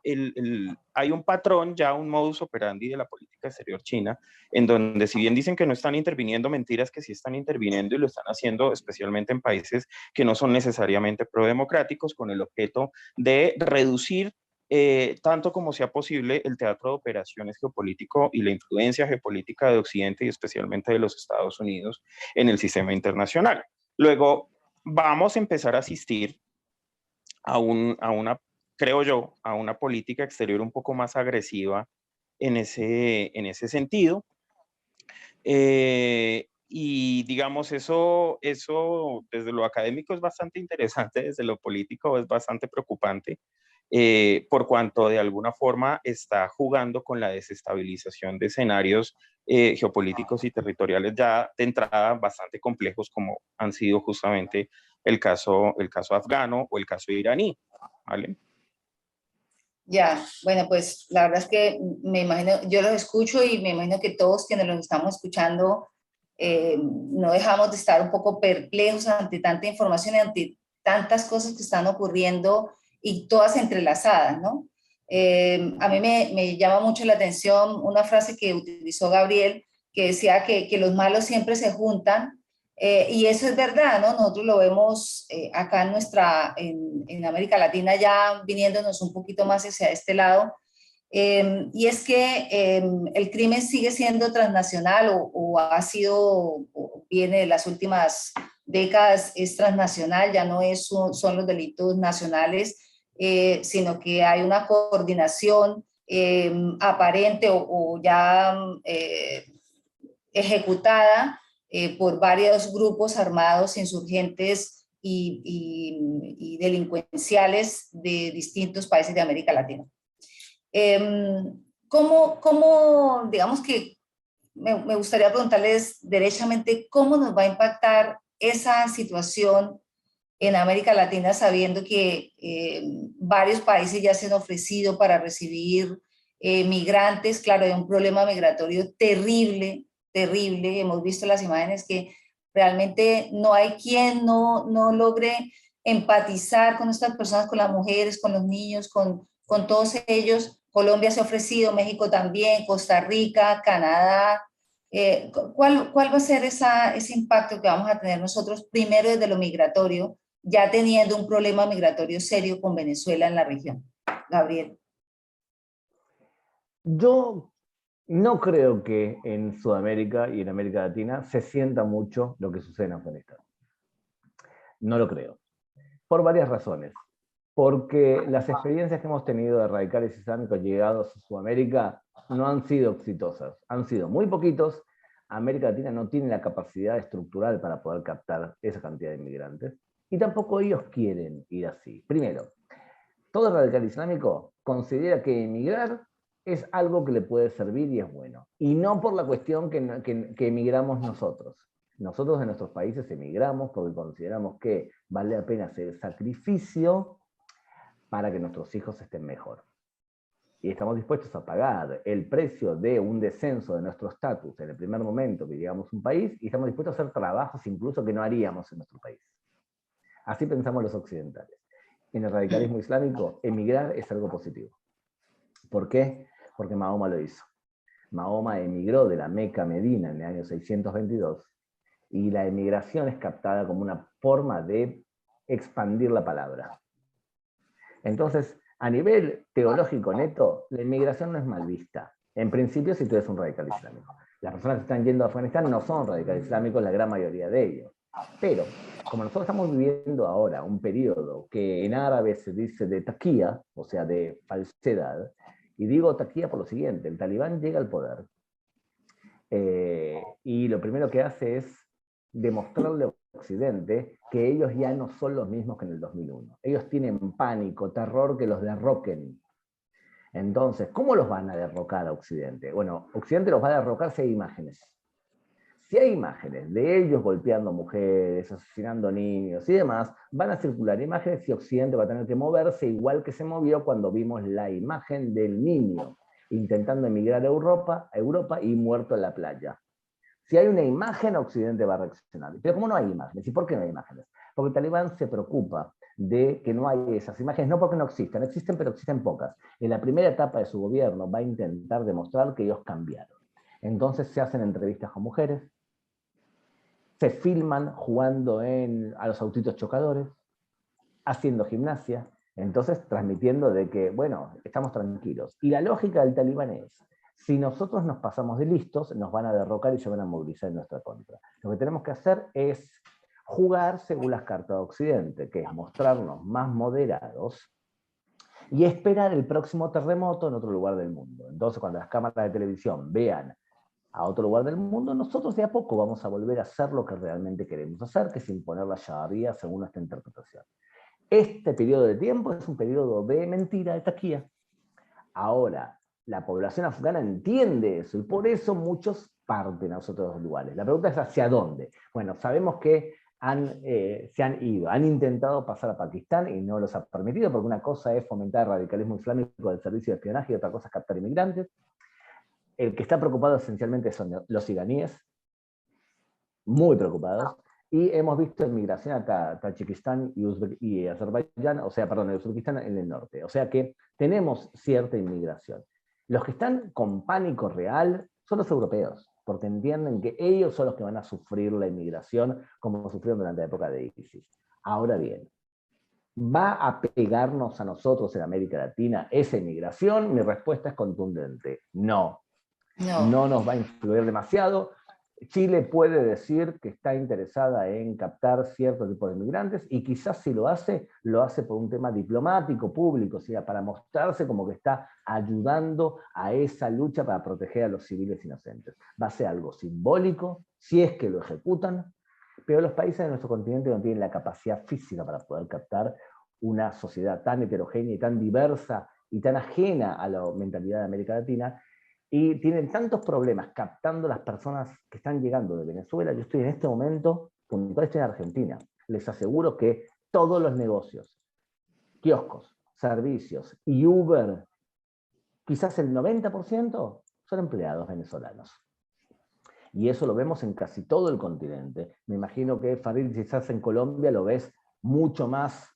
hay un patrón, ya un modus operandi de la política exterior china, en donde si bien dicen que no están interviniendo, mentiras que sí están interviniendo y lo están haciendo especialmente en países que no son necesariamente prodemocráticos, con el objeto de reducir tanto como sea posible el teatro de operaciones geopolítico y la influencia geopolítica de Occidente y especialmente de los Estados Unidos en el sistema internacional. Luego, vamos a empezar a asistir creo yo, a una política exterior un poco más agresiva en ese sentido. Y digamos, eso desde lo académico es bastante interesante, desde lo político es bastante preocupante, por cuanto de alguna forma está jugando con la desestabilización de escenarios geopolíticos y territoriales ya de entrada bastante complejos, como han sido justamente el caso afgano o el caso iraní, ¿vale? Ya, bueno, pues la verdad es que me imagino, yo los escucho y me imagino que todos quienes los estamos escuchando no dejamos de estar un poco perplejos ante tanta información y ante tantas cosas que están ocurriendo y todas entrelazadas, ¿no? A mí me llama mucho la atención una frase que utilizó Gabriel, que decía que los malos siempre se juntan, y eso es verdad, ¿no? Nosotros lo vemos acá en América Latina ya viniéndonos un poquito más hacia este lado, y es que el crimen sigue siendo transnacional o ha sido, o viene de las últimas décadas, es transnacional, ya no son los delitos nacionales, sino que hay una coordinación aparente o ya ejecutada por varios grupos armados insurgentes y delincuenciales de distintos países de América Latina. Digamos que me gustaría preguntarles derechamente cómo nos va a impactar esa situación en América Latina, sabiendo que varios países ya se han ofrecido para recibir migrantes. Claro, hay un problema migratorio terrible, terrible. Hemos visto las imágenes que realmente no hay quien no logre empatizar con estas personas, con las mujeres, con los niños, con todos ellos. Colombia se ha ofrecido, México también, Costa Rica, Canadá. ¿Cuál va a ser ese impacto que vamos a tener nosotros primero desde lo migratorio, ya teniendo un problema migratorio serio con Venezuela en la región? Gabriel. Yo no creo que en Sudamérica y en América Latina se sienta mucho lo que sucede en Afganistán. No lo creo. Por varias razones. Porque las experiencias que hemos tenido de radicales islámicos llegados a Sudamérica no han sido exitosas. Han sido muy poquitos. América Latina no tiene la capacidad estructural para poder captar esa cantidad de inmigrantes. Y tampoco ellos quieren ir así. Primero, todo radical islámico considera que emigrar es algo que le puede servir y es bueno. Y no por la cuestión que emigramos nosotros. Nosotros en nuestros países emigramos porque consideramos que vale la pena hacer el sacrificio para que nuestros hijos estén mejor. Y estamos dispuestos a pagar el precio de un descenso de nuestro estatus en el primer momento que llegamos a un país, y estamos dispuestos a hacer trabajos incluso que no haríamos en nuestro país. Así pensamos los occidentales. En el radicalismo islámico, emigrar es algo positivo. ¿Por qué? Porque Mahoma lo hizo. Mahoma emigró de la Meca a Medina en el año 622, y la emigración es captada como una forma de expandir la palabra. Entonces, a nivel teológico neto, la inmigración no es mal vista. En principio, si tú eres un radical islámico. Las personas que están yendo a Afganistán no son radicales islámicos, la gran mayoría de ellos. Pero, como nosotros estamos viviendo ahora un periodo que en árabe se dice de taqiyya, o sea, de falsedad, y digo taqiyya por lo siguiente: el talibán llega al poder, y lo primero que hace es demostrarle a Occidente que ellos ya no son los mismos que en el 2001. Ellos tienen pánico, terror que los derroquen. Entonces, ¿cómo los van a derrocar a Occidente? Bueno, Occidente los va a derrocar si hay imágenes. Si hay imágenes de ellos golpeando mujeres, asesinando niños y demás, van a circular imágenes y Occidente va a tener que moverse igual que se movió cuando vimos la imagen del niño intentando emigrar a Europa y muerto en la playa. Si hay una imagen, Occidente va a reaccionar. Pero ¿cómo no hay imágenes? ¿Y por qué no hay imágenes? Porque el Talibán se preocupa de que no hay esas imágenes, no porque no existan, existen, pero existen pocas. En la primera etapa de su gobierno va a intentar demostrar que ellos cambiaron. Entonces se hacen entrevistas con mujeres, se filman jugando a los autitos chocadores, haciendo gimnasia, entonces transmitiendo de que, bueno, estamos tranquilos. Y la lógica del Talibán es: si nosotros nos pasamos de listos, nos van a derrocar y se van a movilizar en nuestra contra. Lo que tenemos que hacer es jugar según las cartas de Occidente, que es mostrarnos más moderados y esperar el próximo terremoto en otro lugar del mundo. Entonces, cuando las cámaras de televisión vean a otro lugar del mundo, nosotros de a poco vamos a volver a hacer lo que realmente queremos hacer, que es imponer la sharia según nuestra interpretación. Este periodo de tiempo es un periodo de mentira, de taqiyya. Ahora, la población afgana entiende eso, y por eso muchos parten a otros lugares. La pregunta es: ¿hacia dónde? Bueno, sabemos que se han ido, han intentado pasar a Pakistán y no los ha permitido, porque una cosa es fomentar el radicalismo islámico del servicio de espionaje y otra cosa es captar inmigrantes. El que está preocupado esencialmente son los iraníes, muy preocupados, y hemos visto inmigración a Tayikistán y Azerbaiyán, Uzbekistán en el norte. O sea que tenemos cierta inmigración. Los que están con pánico real son los europeos, porque entienden que ellos son los que van a sufrir la inmigración como sufrieron durante la época de ISIS. Ahora bien, ¿va a pegarnos a nosotros en América Latina esa inmigración? Mi respuesta es contundente: no. No nos va a influir demasiado. Chile puede decir que está interesada en captar cierto tipo de inmigrantes, y quizás si lo hace por un tema diplomático, público, o sea, para mostrarse como que está ayudando a esa lucha para proteger a los civiles inocentes. Va a ser algo simbólico, si es que lo ejecutan, pero los países de nuestro continente no tienen la capacidad física para poder captar una sociedad tan heterogénea y tan diversa y tan ajena a la mentalidad de América Latina, y tienen tantos problemas captando las personas que están llegando de Venezuela. Yo estoy en este momento, puntual, estoy en Argentina. Les aseguro que todos los negocios, kioscos, servicios y Uber, quizás el 90% son empleados venezolanos. Y eso lo vemos en casi todo el continente. Me imagino que, Farid, quizás en Colombia lo ves mucho más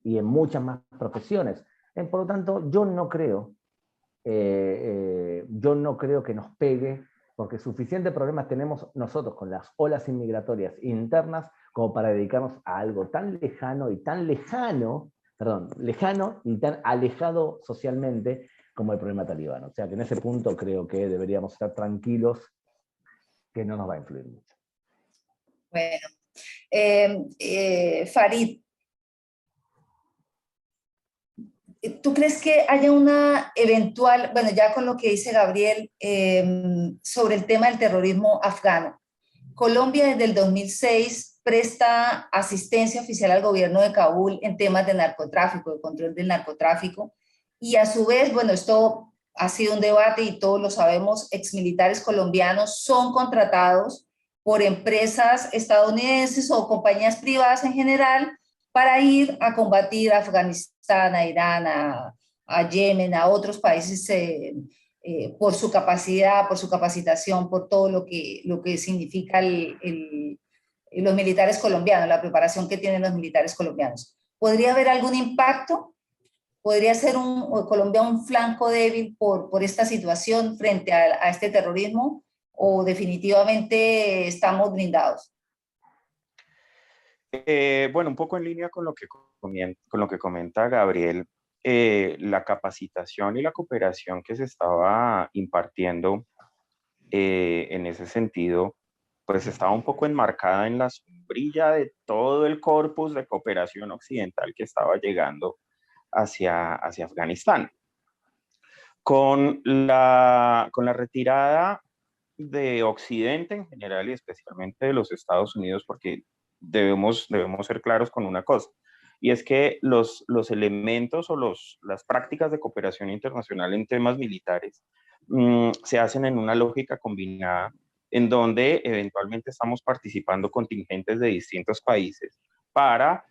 y en muchas más profesiones. Por lo tanto, yo no creo que nos pegue, porque suficientes problemas tenemos nosotros con las olas inmigratorias internas como para dedicarnos a algo tan lejano y tan lejano y tan alejado socialmente como el problema talibán. O sea que en ese punto creo que deberíamos estar tranquilos, que no nos va a influir mucho. Bueno, Farid, ¿tú crees que haya una eventual, bueno, ya con lo que dice Gabriel, sobre el tema del terrorismo afgano? Colombia desde el 2006 presta asistencia oficial al gobierno de Kabul en temas de narcotráfico, de control del narcotráfico, y a su vez, bueno, esto ha sido un debate y todos lo sabemos, exmilitares colombianos son contratados por empresas estadounidenses o compañías privadas en general para ir a combatir a Afganistán, a Irán, a Yemen, a otros países por su capacidad, por su capacitación, por todo lo que significa los militares colombianos, la preparación que tienen los militares colombianos. ¿Podría haber algún impacto? ¿Podría ser Colombia un flanco débil por esta situación frente a este terrorismo? ¿O definitivamente estamos blindados? Bueno, un poco en línea con lo que comenta Gabriel, la capacitación y la cooperación que se estaba impartiendo en ese sentido, pues estaba un poco enmarcada en la sombrilla de todo el corpus de cooperación occidental que estaba llegando hacia Afganistán. Con la retirada de Occidente en general y especialmente de los Estados Unidos, porque debemos ser claros con una cosa, y es que los elementos o las prácticas de cooperación internacional en temas militares se hacen en una lógica combinada en donde eventualmente estamos participando contingentes de distintos países para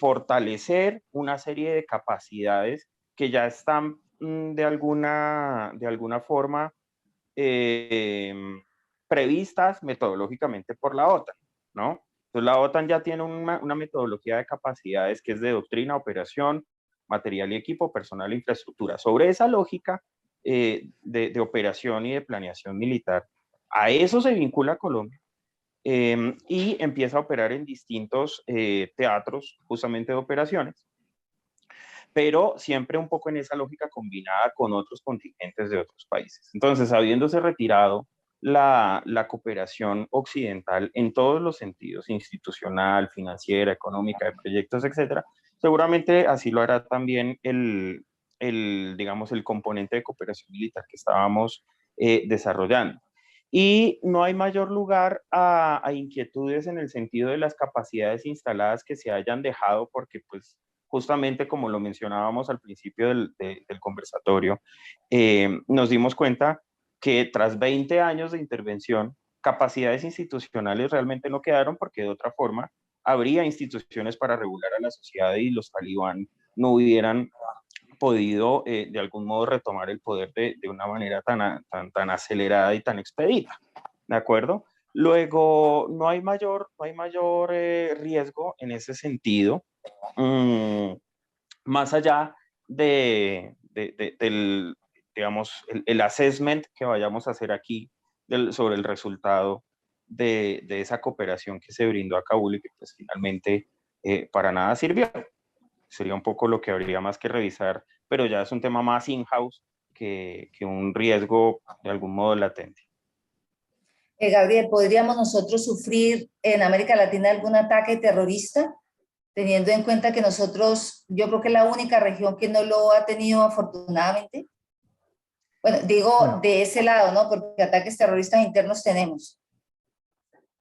fortalecer una serie de capacidades que ya están de alguna forma previstas metodológicamente por la OTAN, ¿no? Entonces la OTAN ya tiene una metodología de capacidades que es de doctrina, operación, material y equipo, personal e infraestructura. Sobre esa lógica de operación y de planeación militar, a eso se vincula Colombia y empieza a operar en distintos teatros justamente de operaciones, pero siempre un poco en esa lógica combinada con otros contingentes de otros países. Entonces, habiéndose retirado la cooperación occidental en todos los sentidos, institucional, financiera, económica, de proyectos, etcétera, seguramente así lo hará también digamos, el componente de cooperación militar que estábamos desarrollando. Y no hay mayor lugar a inquietudes en el sentido de las capacidades instaladas que se hayan dejado, porque pues justamente como lo mencionábamos al principio del conversatorio, nos dimos cuenta que tras 20 años de intervención, capacidades institucionales realmente no quedaron, porque de otra forma habría instituciones para regular a la sociedad y los talibán no hubieran podido de algún modo retomar el poder de una manera tan acelerada y tan expedita, ¿de acuerdo? Luego, no hay mayor riesgo en ese sentido, más allá del, digamos, el assessment que vayamos a hacer aquí sobre el resultado de esa cooperación que se brindó a Kabul y que pues finalmente para nada sirvió. Sería un poco lo que habría más que revisar, pero ya es un tema más in-house que un riesgo de algún modo latente. Gabriel, ¿podríamos nosotros sufrir en América Latina algún ataque terrorista? Teniendo en cuenta que nosotros, yo creo que es la única región que no lo ha tenido afortunadamente. Bueno, digo de ese lado, ¿no? Porque ataques terroristas internos tenemos.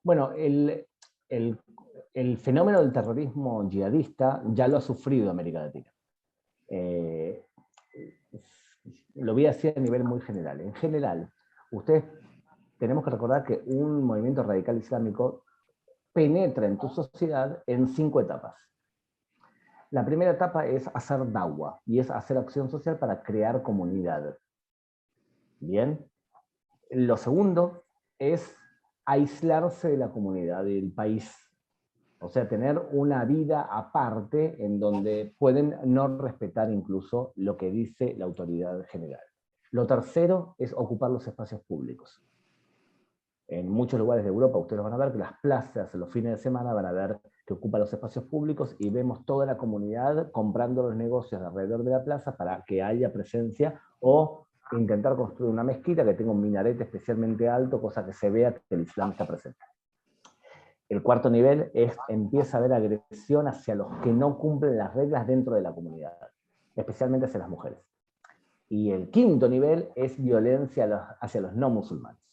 Bueno, el fenómeno del terrorismo yihadista ya lo ha sufrido América Latina. Lo voy a decir a nivel muy general. En general, tenemos que recordar que un movimiento radical islámico penetra en tu sociedad en 5 etapas. La primera etapa es hacer da'wah, y es hacer acción social para crear comunidad. Bien. Lo segundo es aislarse de la comunidad, del país. O sea, tener una vida aparte en donde pueden no respetar incluso lo que dice la autoridad general. Lo tercero es ocupar los espacios públicos. En muchos lugares de Europa ustedes van a ver que las plazas los fines de semana van a ver que ocupan los espacios públicos y vemos toda la comunidad comprando los negocios alrededor de la plaza para que haya presencia, o intentar construir una mezquita que tenga un minarete especialmente alto, cosa que se vea que el Islam está presente. El cuarto nivel es, empieza a haber agresión hacia los que no cumplen las reglas dentro de la comunidad, especialmente hacia las mujeres. Y el quinto nivel es violencia hacia los no musulmanes,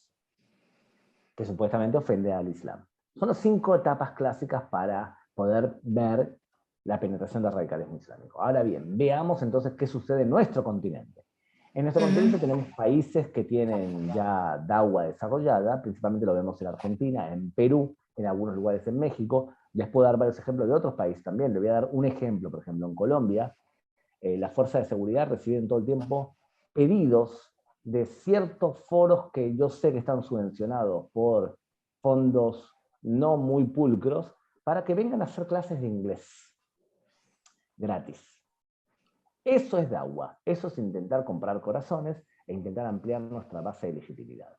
que supuestamente ofende al Islam. Son las 5 etapas clásicas para poder ver la penetración del radicalismo islámico. Ahora bien, veamos entonces qué sucede en nuestro continente. En nuestro continente tenemos países que tienen ya da'wah desarrollada, principalmente lo vemos en Argentina, en Perú, en algunos lugares en México. Les puedo dar varios ejemplos de otros países también. Le voy a dar un ejemplo, por ejemplo, en Colombia, las fuerzas de seguridad reciben todo el tiempo pedidos de ciertos foros que yo sé que están subvencionados por fondos no muy pulcros, para que vengan a hacer clases de inglés gratis. Eso es da'wah, eso es intentar comprar corazones e intentar ampliar nuestra base de legitimidad.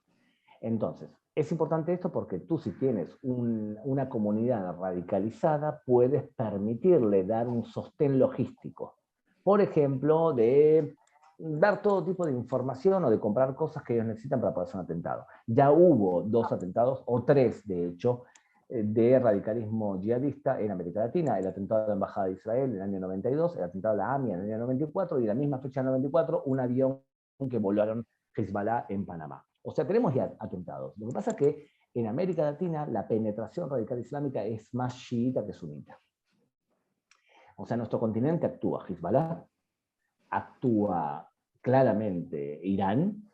Entonces, es importante esto porque tú, si tienes una comunidad radicalizada, puedes permitirle dar un sostén logístico. Por ejemplo, de dar todo tipo de información o de comprar cosas que ellos necesitan para poder hacer un atentado. Ya hubo 2 atentados, o 3 de hecho, de radicalismo yihadista en América Latina: el atentado a la Embajada de Israel en el año 92, el atentado a la AMIA en el año 94, y en la misma fecha del 94, un avión que volaron Hezbollah en Panamá. O sea, tenemos ya atentados. Lo que pasa es que en América Latina la penetración radical islámica es más chiita que sunita. O sea, en nuestro continente actúa Hezbollah, actúa claramente Irán,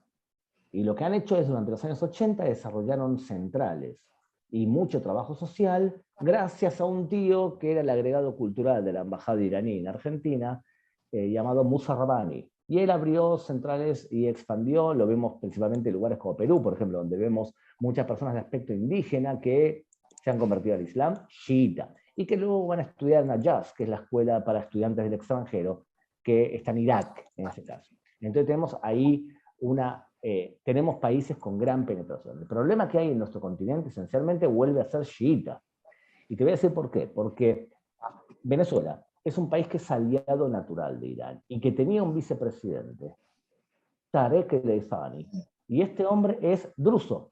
y lo que han hecho es, durante los años 80, desarrollaron centrales y mucho trabajo social gracias a un tío que era el agregado cultural de la embajada iraní en Argentina, llamado Musa Rabbani. Y él abrió centrales y expandió. Lo vemos principalmente en lugares como Perú, por ejemplo, donde vemos muchas personas de aspecto indígena que se han convertido al Islam chiita, y que luego van a estudiar en Najaz, que es la escuela para estudiantes del extranjero, que está en Irak, en ese caso. Entonces tenemos ahí tenemos países con gran penetración. El problema que hay en nuestro continente esencialmente vuelve a ser chiita. Y te voy a decir por qué. Porque Venezuela es un país que es aliado natural de Irán y que tenía un vicepresidente, Tarek El Aizani, y este hombre es druso.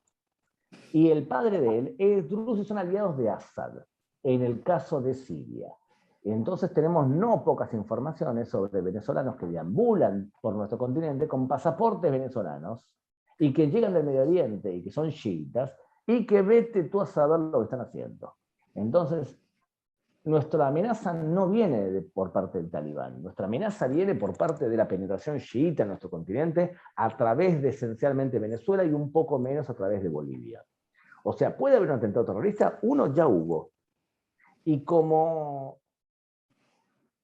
Y el padre de él es druso y son aliados de Assad, en el caso de Siria. Entonces tenemos no pocas informaciones sobre venezolanos que deambulan por nuestro continente con pasaportes venezolanos y que llegan del Medio Oriente y que son chiitas, y que vete tú a saber lo que están haciendo. Entonces, nuestra amenaza no viene por parte del Talibán, nuestra amenaza viene por parte de la penetración chiita en nuestro continente a través de esencialmente Venezuela y un poco menos a través de Bolivia. O sea, ¿puede haber un atentado terrorista? Uno ya hubo. Y como,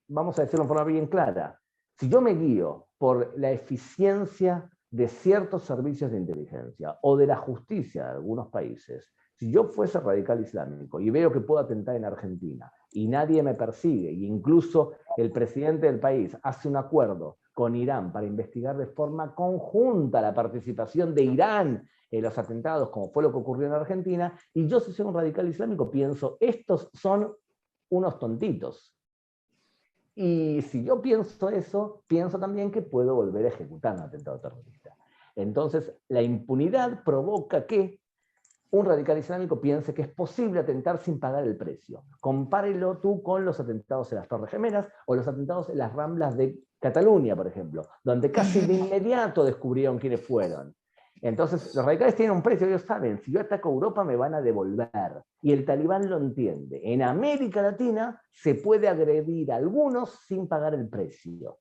vamos a decirlo de forma bien clara, si yo me guío por la eficiencia de ciertos servicios de inteligencia o de la justicia de algunos países, si yo fuese radical islámico y veo que puedo atentar en Argentina y nadie me persigue, e incluso el presidente del país hace un acuerdo con Irán para investigar de forma conjunta la participación de Irán en los atentados, como fue lo que ocurrió en Argentina, y yo, si soy un radical islámico, pienso, estos son unos tontitos. Y si yo pienso eso, pienso también que puedo volver a ejecutar un atentado terrorista. Entonces, la impunidad provoca que un radical islámico piense que es posible atentar sin pagar el precio. Compárelo tú con los atentados en las Torres Gemelas o los atentados en las Ramblas de Cataluña, por ejemplo, donde casi de inmediato descubrieron quiénes fueron. Entonces, los radicales tienen un precio, ellos saben, si yo ataco Europa me van a devolver. Y el Talibán lo entiende. En América Latina se puede agredir a algunos sin pagar el precio.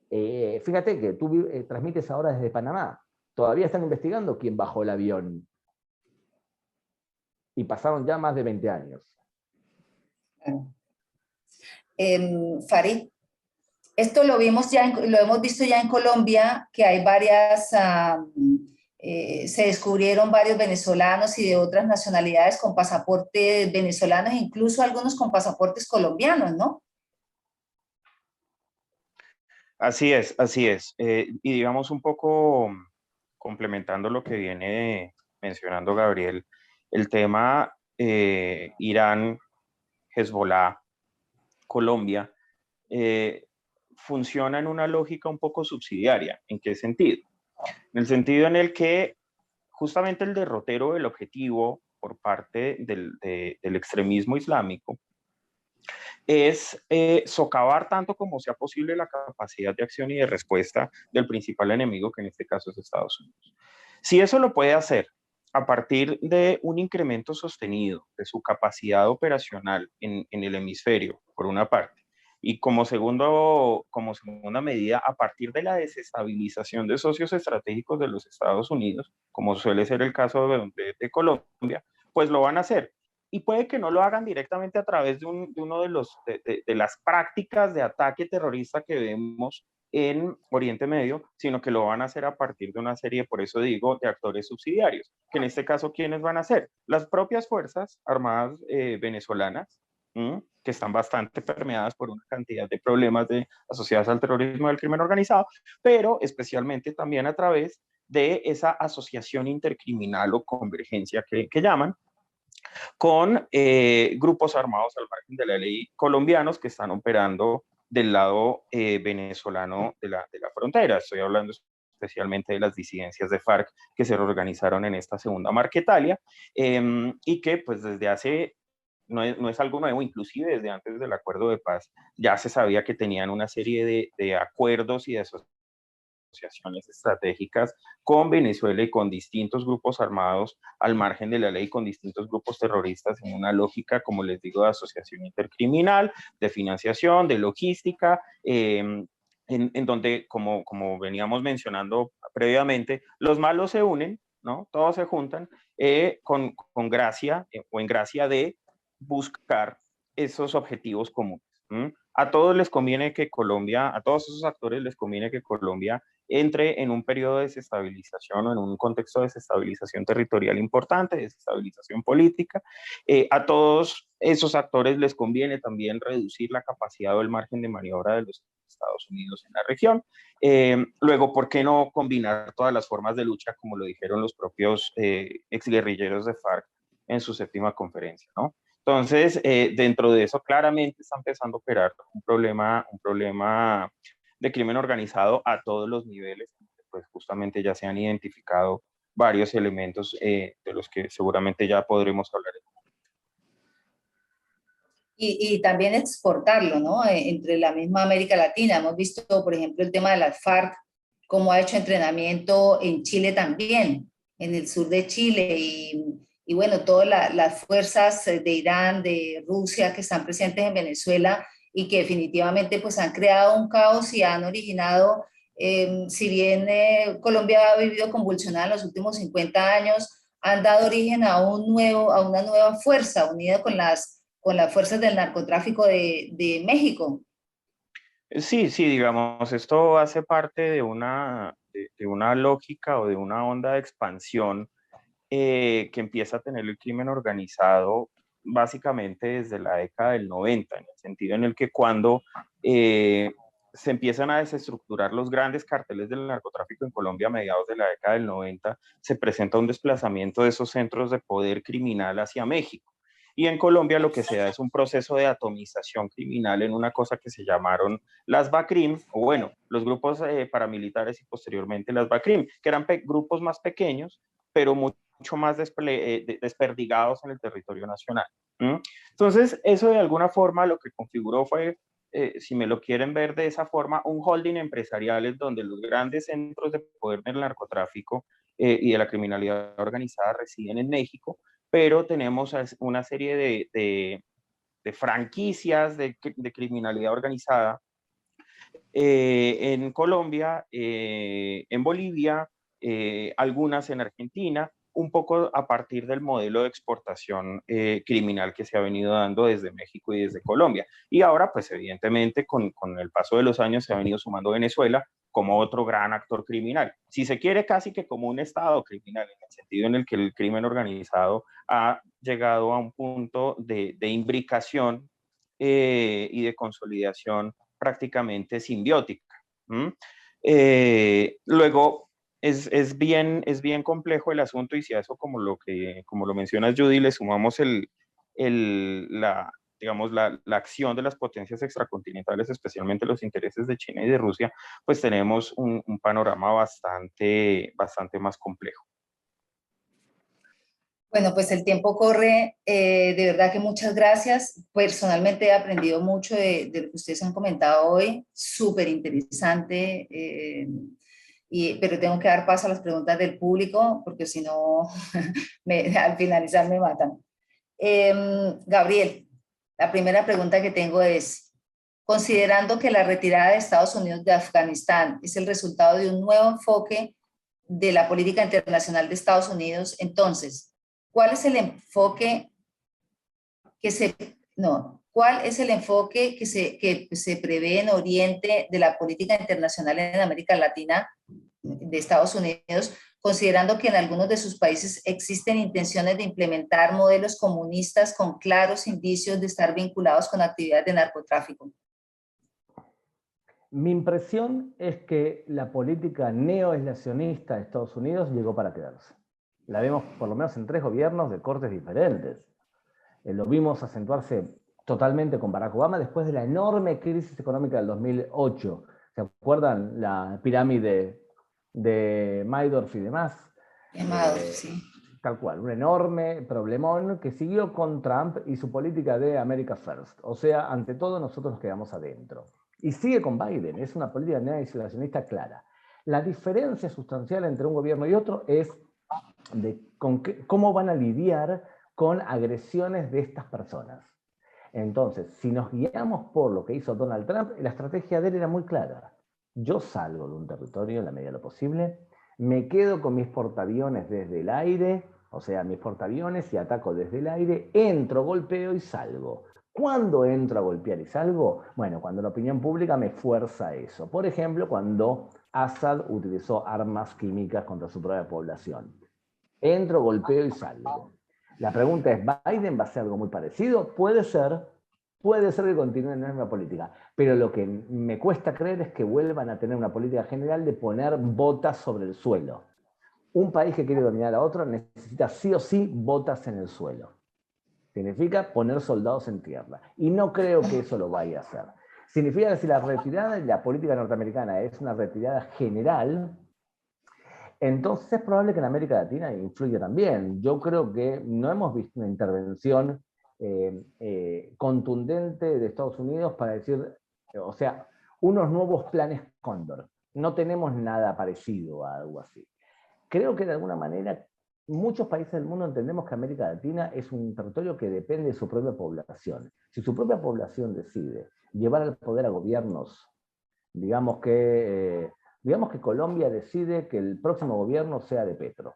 Fíjate que tú transmites ahora desde Panamá. Todavía están investigando quién bajó el avión. Y pasaron ya más de 20 años. Farid, esto lo vimos ya, lo hemos visto ya en Colombia, que hay varias, se descubrieron varios venezolanos y de otras nacionalidades con pasaportes venezolanos, incluso algunos con pasaportes colombianos, ¿no? Así es, así es. Y digamos un poco complementando lo que viene mencionando Gabriel, el tema Irán, Hezbollah, Colombia, funciona en una lógica un poco subsidiaria. ¿En qué sentido? En el sentido en el que justamente el derrotero del objetivo por parte del extremismo islámico es socavar tanto como sea posible la capacidad de acción y de respuesta del principal enemigo, que en este caso es Estados Unidos. Si eso lo puede hacer a partir de un incremento sostenido de su capacidad operacional en el hemisferio, por una parte, y como segunda medida, a partir de la desestabilización de socios estratégicos de los Estados Unidos, como suele ser el caso de Colombia, pues lo van a hacer. Y puede que no lo hagan directamente a través de uno de las prácticas de ataque terrorista que vemos en Oriente Medio, sino que lo van a hacer a partir de una serie, por eso digo, de actores subsidiarios, que en este caso, ¿quiénes van a ser? Las propias Fuerzas Armadas venezolanas, que están bastante permeadas por una cantidad de problemas asociados al terrorismo y al crimen organizado, pero especialmente también a través de esa asociación intercriminal o convergencia que llaman, con grupos armados al margen de la ley colombianos que están operando del lado venezolano de la frontera. Estoy hablando especialmente de las disidencias de FARC que se reorganizaron en esta segunda Marquetalia y que pues desde hace, no es algo nuevo, inclusive desde antes del acuerdo de paz ya se sabía que tenían una serie de acuerdos y de asociaciones estratégicas con Venezuela y con distintos grupos armados al margen de la ley, con distintos grupos terroristas en una lógica, como les digo, de asociación intercriminal, de financiación, de logística, en donde, como veníamos mencionando previamente, los malos se unen, ¿no? Todos se juntan con gracia o en gracia de buscar esos objetivos comunes. A todos les conviene que Colombia, a todos esos actores les conviene que Colombia entre en un periodo de desestabilización o en un contexto de desestabilización territorial importante, de desestabilización política. A todos esos actores les conviene también reducir la capacidad o el margen de maniobra de los Estados Unidos en la región. Luego, ¿por qué no combinar todas las formas de lucha, como lo dijeron los propios exguerrilleros de FARC en su séptima conferencia, ¿no? Entonces, dentro de eso claramente está empezando a operar un problema de crimen organizado a todos los niveles, pues justamente ya se han identificado varios elementos de los que seguramente ya podremos hablar. Y también exportarlo, ¿no? Entre la misma América Latina. Hemos visto, por ejemplo, el tema de las FARC, cómo ha hecho entrenamiento en Chile también, en el sur de Chile, y bueno, todas las fuerzas de Irán, de Rusia, que están presentes en Venezuela y que definitivamente pues han creado un caos y han originado, si bien Colombia ha vivido convulsionada en los últimos 50 años, han dado origen a una nueva fuerza unida con las fuerzas del narcotráfico de México. Sí, sí, digamos, esto hace parte de una lógica o de una onda de expansión que empieza a tener el crimen organizado básicamente desde la década del 90, en el sentido en el que cuando se empiezan a desestructurar los grandes carteles del narcotráfico en Colombia a mediados de la década del 90, se presenta un desplazamiento de esos centros de poder criminal hacia México. Y en Colombia lo que se da es un proceso de atomización criminal en una cosa que se llamaron las BACRIM, o bueno, los grupos paramilitares y posteriormente las BACRIM, que eran grupos más pequeños, pero mucho más desperdigados en el territorio nacional. Entonces, eso de alguna forma lo que configuró fue, si me lo quieren ver de esa forma, un holding empresarial donde los grandes centros de poder del narcotráfico y de la criminalidad organizada residen en México, pero tenemos una serie de franquicias de criminalidad organizada en Colombia, en Bolivia, algunas en Argentina, un poco a partir del modelo de exportación criminal que se ha venido dando desde México y desde Colombia. Y ahora, pues evidentemente, con el paso de los años se ha venido sumando Venezuela como otro gran actor criminal. Si se quiere, casi que como un estado criminal, en el sentido en el que el crimen organizado ha llegado a un punto de imbricación y de consolidación prácticamente simbiótica. Luego, es bien complejo el asunto, y si a eso, como lo mencionas, Judy, le sumamos digamos, la acción de las potencias extracontinentales, especialmente los intereses de China y de Rusia, pues tenemos un panorama bastante más complejo. Bueno, pues el tiempo corre, de verdad que muchas gracias. Personalmente he aprendido mucho de lo que ustedes han comentado hoy, súper interesante, pero tengo que dar paso a las preguntas del público, porque si no, al finalizar me matan. Gabriel, la primera pregunta que tengo es, considerando que la retirada de Estados Unidos de Afganistán es el resultado de un nuevo enfoque de la política internacional de Estados Unidos, entonces, ¿cuál es el enfoque que se prevé en Oriente de la política internacional en América Latina de Estados Unidos, considerando que en algunos de sus países existen intenciones de implementar modelos comunistas con claros indicios de estar vinculados con actividades de narcotráfico? Mi impresión es que la política neoaislacionista de Estados Unidos llegó para quedarse. La vemos por lo menos en 3 gobiernos de cortes diferentes. Lo vimos acentuarse totalmente con Barack Obama después de la enorme crisis económica del 2008. ¿Se acuerdan? La pirámide de Madoff y demás. Sí. Tal cual, un enorme problemón que siguió con Trump y su política de America First. O sea, ante todo nosotros nos quedamos adentro. Y sigue con Biden, es una política neoaislacionista clara. La diferencia sustancial entre un gobierno y otro es cómo van a lidiar con agresiones de estas personas. Entonces, si nos guiamos por lo que hizo Donald Trump, la estrategia de él era muy clara. Yo salgo de un territorio en la medida de lo posible, me quedo con mis portaaviones desde el aire, o sea, mis portaaviones, y ataco desde el aire, entro, golpeo y salgo. ¿Cuándo entro a golpear y salgo? Bueno, cuando la opinión pública me fuerza a eso. Por ejemplo, cuando Assad utilizó armas químicas contra su propia población. Entro, golpeo y salgo. La pregunta es, ¿Biden va a hacer algo muy parecido? Puede ser que continúe en la misma política, pero lo que me cuesta creer es que vuelvan a tener una política general de poner botas sobre el suelo. Un país que quiere dominar a otro necesita sí o sí botas en el suelo. Significa poner soldados en tierra. Y no creo que eso lo vaya a hacer. Significa que si la retirada de la política norteamericana es una retirada general, entonces es probable que en América Latina influya también. Yo creo que no hemos visto una intervención contundente de Estados Unidos para decir, o sea, unos nuevos planes Cóndor. No tenemos nada parecido a algo así. Creo que de alguna manera muchos países del mundo entendemos que América Latina es un territorio que depende de su propia población. Si su propia población decide llevar al poder a gobiernos, digamos que Colombia decide que el próximo gobierno sea de Petro.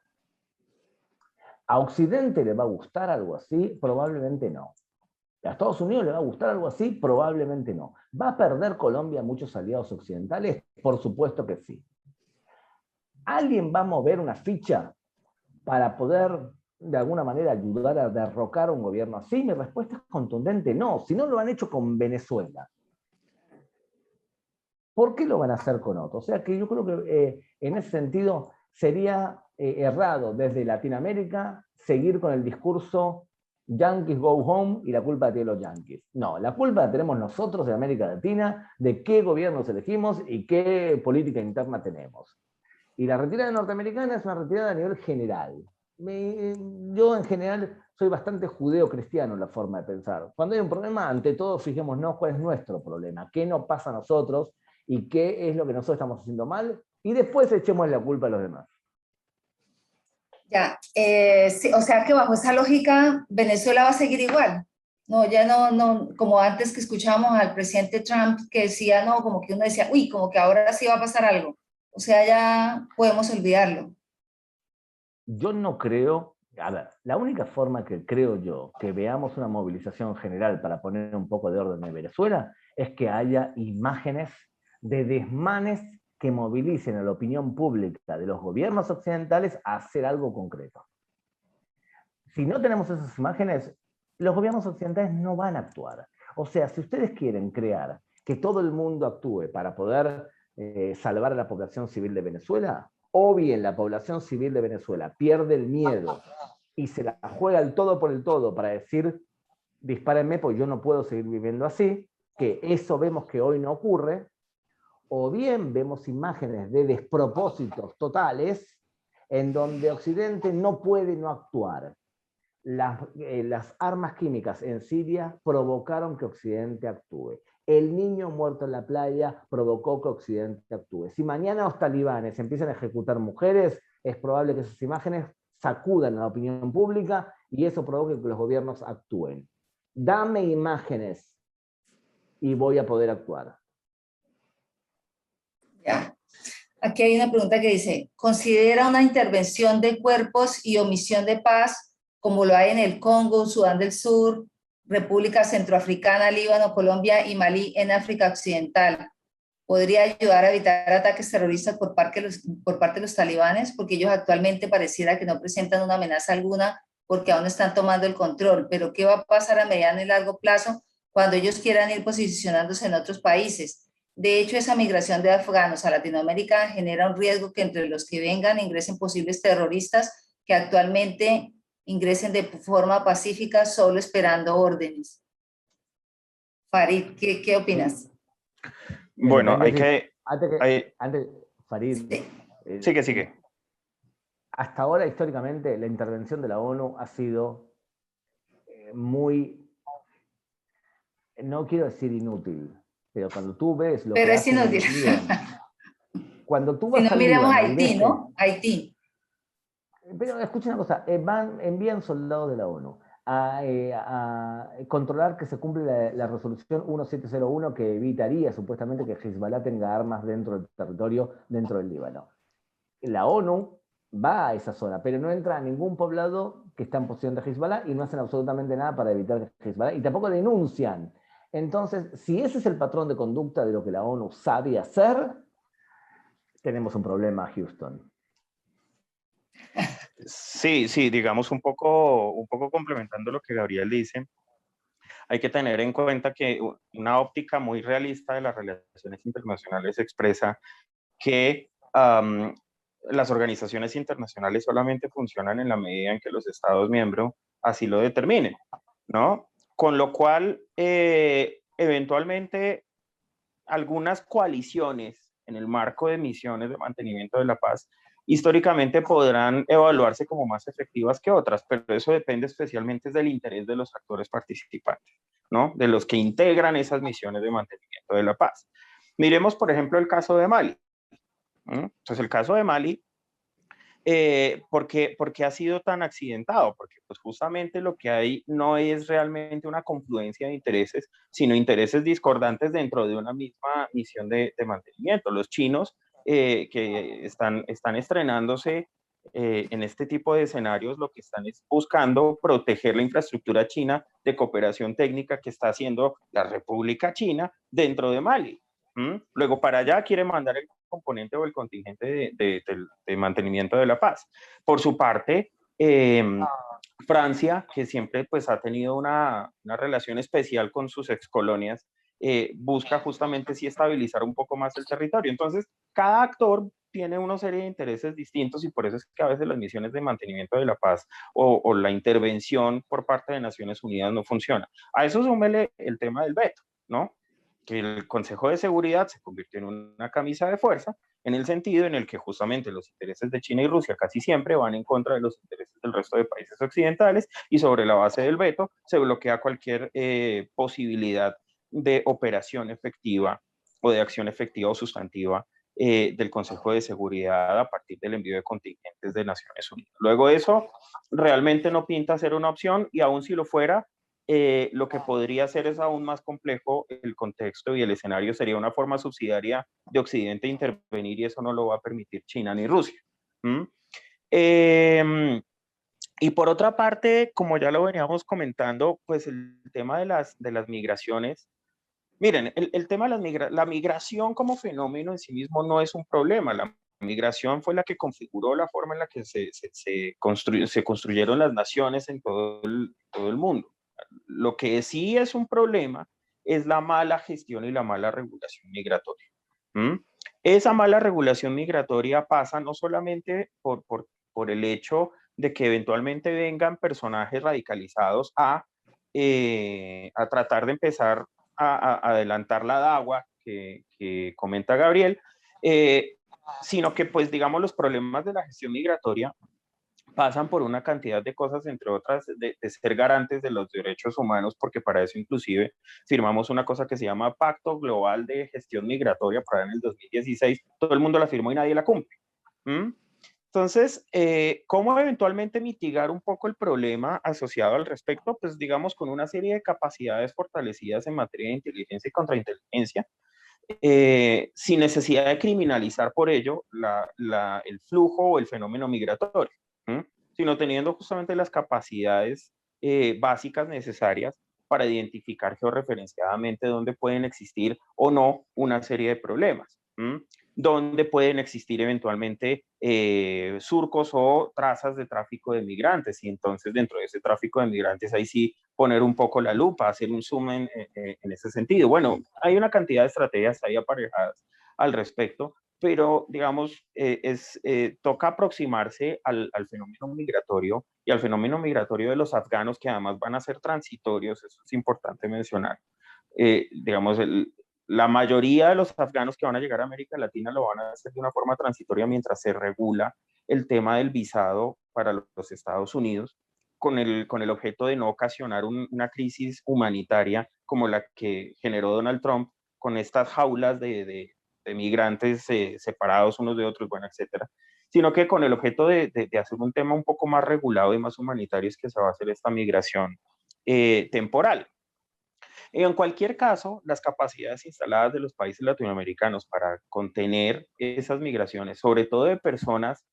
¿A Occidente le va a gustar algo así? Probablemente no. ¿A Estados Unidos le va a gustar algo así? Probablemente no. ¿Va a perder Colombia muchos aliados occidentales? Por supuesto que sí. ¿Alguien va a mover una ficha para poder, de alguna manera, ayudar a derrocar un gobierno así? Mi respuesta es contundente, no. Si no lo han hecho con Venezuela, ¿por qué lo van a hacer con otros? O sea que yo creo que en ese sentido sería errado desde Latinoamérica seguir con el discurso Yankees go home y la culpa tiene los Yankees. No, la culpa la tenemos nosotros en América Latina de qué gobiernos elegimos y qué política interna tenemos. Y la retirada norteamericana es una retirada a nivel general. Yo en general soy bastante judeo-cristiano en la forma de pensar. Cuando hay un problema, ante todo fijémonos cuál es nuestro problema, qué nos pasa a nosotros y qué es lo que nosotros estamos haciendo mal, y después echemos la culpa a los demás. Ya, sí, o sea que bajo esa lógica, Venezuela va a seguir igual. No, ya no, como antes que escuchábamos al presidente Trump que decía, no, como que uno decía, uy, como que ahora sí va a pasar algo. O sea, ya podemos olvidarlo. Yo no creo, a ver, la única forma que creo yo que veamos una movilización general para poner un poco de orden en Venezuela es que haya imágenes de desmanes que movilicen a la opinión pública de los gobiernos occidentales a hacer algo concreto. Si no tenemos esas imágenes, los gobiernos occidentales no van a actuar. O sea, si ustedes quieren crear que todo el mundo actúe para poder salvar a la población civil de Venezuela, o bien la población civil de Venezuela pierde el miedo y se la juega el todo por el todo para decir, dispárenme, pues yo no puedo seguir viviendo así, que eso vemos que hoy no ocurre, o bien vemos imágenes de despropósitos totales en donde Occidente no puede no actuar. Las armas químicas en Siria provocaron que Occidente actúe. El niño muerto en la playa provocó que Occidente actúe. Si mañana los talibanes empiezan a ejecutar mujeres, es probable que esas imágenes sacudan a la opinión pública y eso provoque que los gobiernos actúen. Dame imágenes y voy a poder actuar. Ya. Aquí hay una pregunta que dice, ¿considera una intervención de cuerpos y omisión de paz, como lo hay en el Congo, Sudán del Sur, República Centroafricana, Líbano, Colombia y Malí en África Occidental, podría ayudar a evitar ataques terroristas por parte de los talibanes? Porque ellos actualmente pareciera que no presentan una amenaza alguna porque aún están tomando el control. Pero ¿qué va a pasar a mediano y largo plazo cuando ellos quieran ir posicionándose en otros países? De hecho, esa migración de afganos a Latinoamérica genera un riesgo que entre los que vengan ingresen posibles terroristas que actualmente ingresen de forma pacífica solo esperando órdenes. Farid, ¿qué opinas? Bueno, hay que... Antes, Farid, Sí. Sigue. Hasta ahora, históricamente, la intervención de la ONU ha sido muy, no quiero decir inútil, pero cuando tú ves lo pero que es hacen inútil. en Líbano, cuando tú Si vas no al miremos Líbano Haití, y ves ¿no? Haití. Pero escucha una cosa, envían soldados de la ONU a controlar que se cumple la resolución 1701 que evitaría supuestamente que Hezbollah tenga armas dentro del territorio, dentro del Líbano. La ONU va a esa zona, pero no entra a ningún poblado que está en posición de Hezbollah y no hacen absolutamente nada para evitar que Hezbollah, y tampoco denuncian. Entonces, si ese es el patrón de conducta de lo que la ONU sabe hacer, tenemos un problema, Houston. Sí, digamos un poco complementando lo que Gabriel dice, hay que tener en cuenta que una óptica muy realista de las relaciones internacionales expresa que las organizaciones internacionales solamente funcionan en la medida en que los Estados miembros así lo determinen, ¿no? Con lo cual, eventualmente, algunas coaliciones en el marco de misiones de mantenimiento de la paz históricamente podrán evaluarse como más efectivas que otras, pero eso depende especialmente del interés de los actores participantes, ¿no? De los que integran esas misiones de mantenimiento de la paz. Miremos, por ejemplo, el caso de Mali. Entonces, el caso de Mali, ¿por qué ha sido tan accidentado? Porque pues justamente lo que hay no es realmente una confluencia de intereses, sino intereses discordantes dentro de una misma misión de mantenimiento. Los chinos que están estrenándose en este tipo de escenarios, lo que están es buscando proteger la infraestructura china de cooperación técnica que está haciendo la República China dentro de Mali. Luego para allá quiere mandar el componente o el contingente de mantenimiento de la paz. Por su parte, Francia, que siempre pues, ha tenido una relación especial con sus excolonias, busca justamente sí estabilizar un poco más el territorio. Entonces, cada actor tiene una serie de intereses distintos y por eso es que a veces las misiones de mantenimiento de la paz o la intervención por parte de Naciones Unidas no funciona. A eso súmele el tema del veto, ¿no? Que el Consejo de Seguridad se convirtió en una camisa de fuerza en el sentido en el que justamente los intereses de China y Rusia casi siempre van en contra de los intereses del resto de países occidentales y sobre la base del veto se bloquea cualquier posibilidad de operación efectiva o de acción efectiva o sustantiva del Consejo de Seguridad a partir del envío de contingentes de Naciones Unidas. Luego eso realmente no pinta ser una opción y aún si lo fuera, lo que podría ser es aún más complejo el contexto y el escenario sería una forma subsidiaria de Occidente intervenir y eso no lo va a permitir China ni Rusia. Y por otra parte, como ya lo veníamos comentando, pues el tema de las migraciones. Miren, el tema de la migración como fenómeno en sí mismo no es un problema. La migración fue la que configuró la forma en la que se construyeron las naciones en todo el mundo. Lo que sí es un problema es la mala gestión y la mala regulación migratoria. ¿Mm? Esa mala regulación migratoria pasa no solamente por el hecho de que eventualmente vengan personajes radicalizados a tratar de empezar a adelantar la DAGUA que comenta Gabriel, sino que pues digamos los problemas de la gestión migratoria pasan por una cantidad de cosas, entre otras, de ser garantes de los derechos humanos, porque para eso inclusive firmamos una cosa que se llama Pacto Global de Gestión Migratoria para en el 2016, todo el mundo la firmó y nadie la cumple. ¿Mm? Entonces, ¿cómo eventualmente mitigar un poco el problema asociado al respecto? Pues digamos con una serie de capacidades fortalecidas en materia de inteligencia y contrainteligencia, sin necesidad de criminalizar por ello el flujo o el fenómeno migratorio, ¿sí? Sino teniendo justamente las capacidades básicas necesarias para identificar georreferenciadamente dónde pueden existir o no una serie de problemas, ¿sí? Dónde pueden existir eventualmente surcos o trazas de tráfico de migrantes, y entonces dentro de ese tráfico de migrantes ahí sí poner un poco la lupa, hacer un zoom en ese sentido. Bueno, hay una cantidad de estrategias ahí aparejadas al respecto, pero digamos, toca aproximarse al fenómeno migratorio y al fenómeno migratorio de los afganos, que además van a ser transitorios, eso es importante mencionar. Digamos, la mayoría de los afganos que van a llegar a América Latina lo van a hacer de una forma transitoria mientras se regula el tema del visado para los Estados Unidos, con el objeto de no ocasionar una crisis humanitaria como la que generó Donald Trump con estas jaulas de migrantes separados unos de otros, bueno, etcétera, sino que con el objeto de hacer un tema un poco más regulado y más humanitario es que se va a hacer esta migración temporal. En cualquier caso, las capacidades instaladas de los países latinoamericanos para contener esas migraciones, sobre todo de personas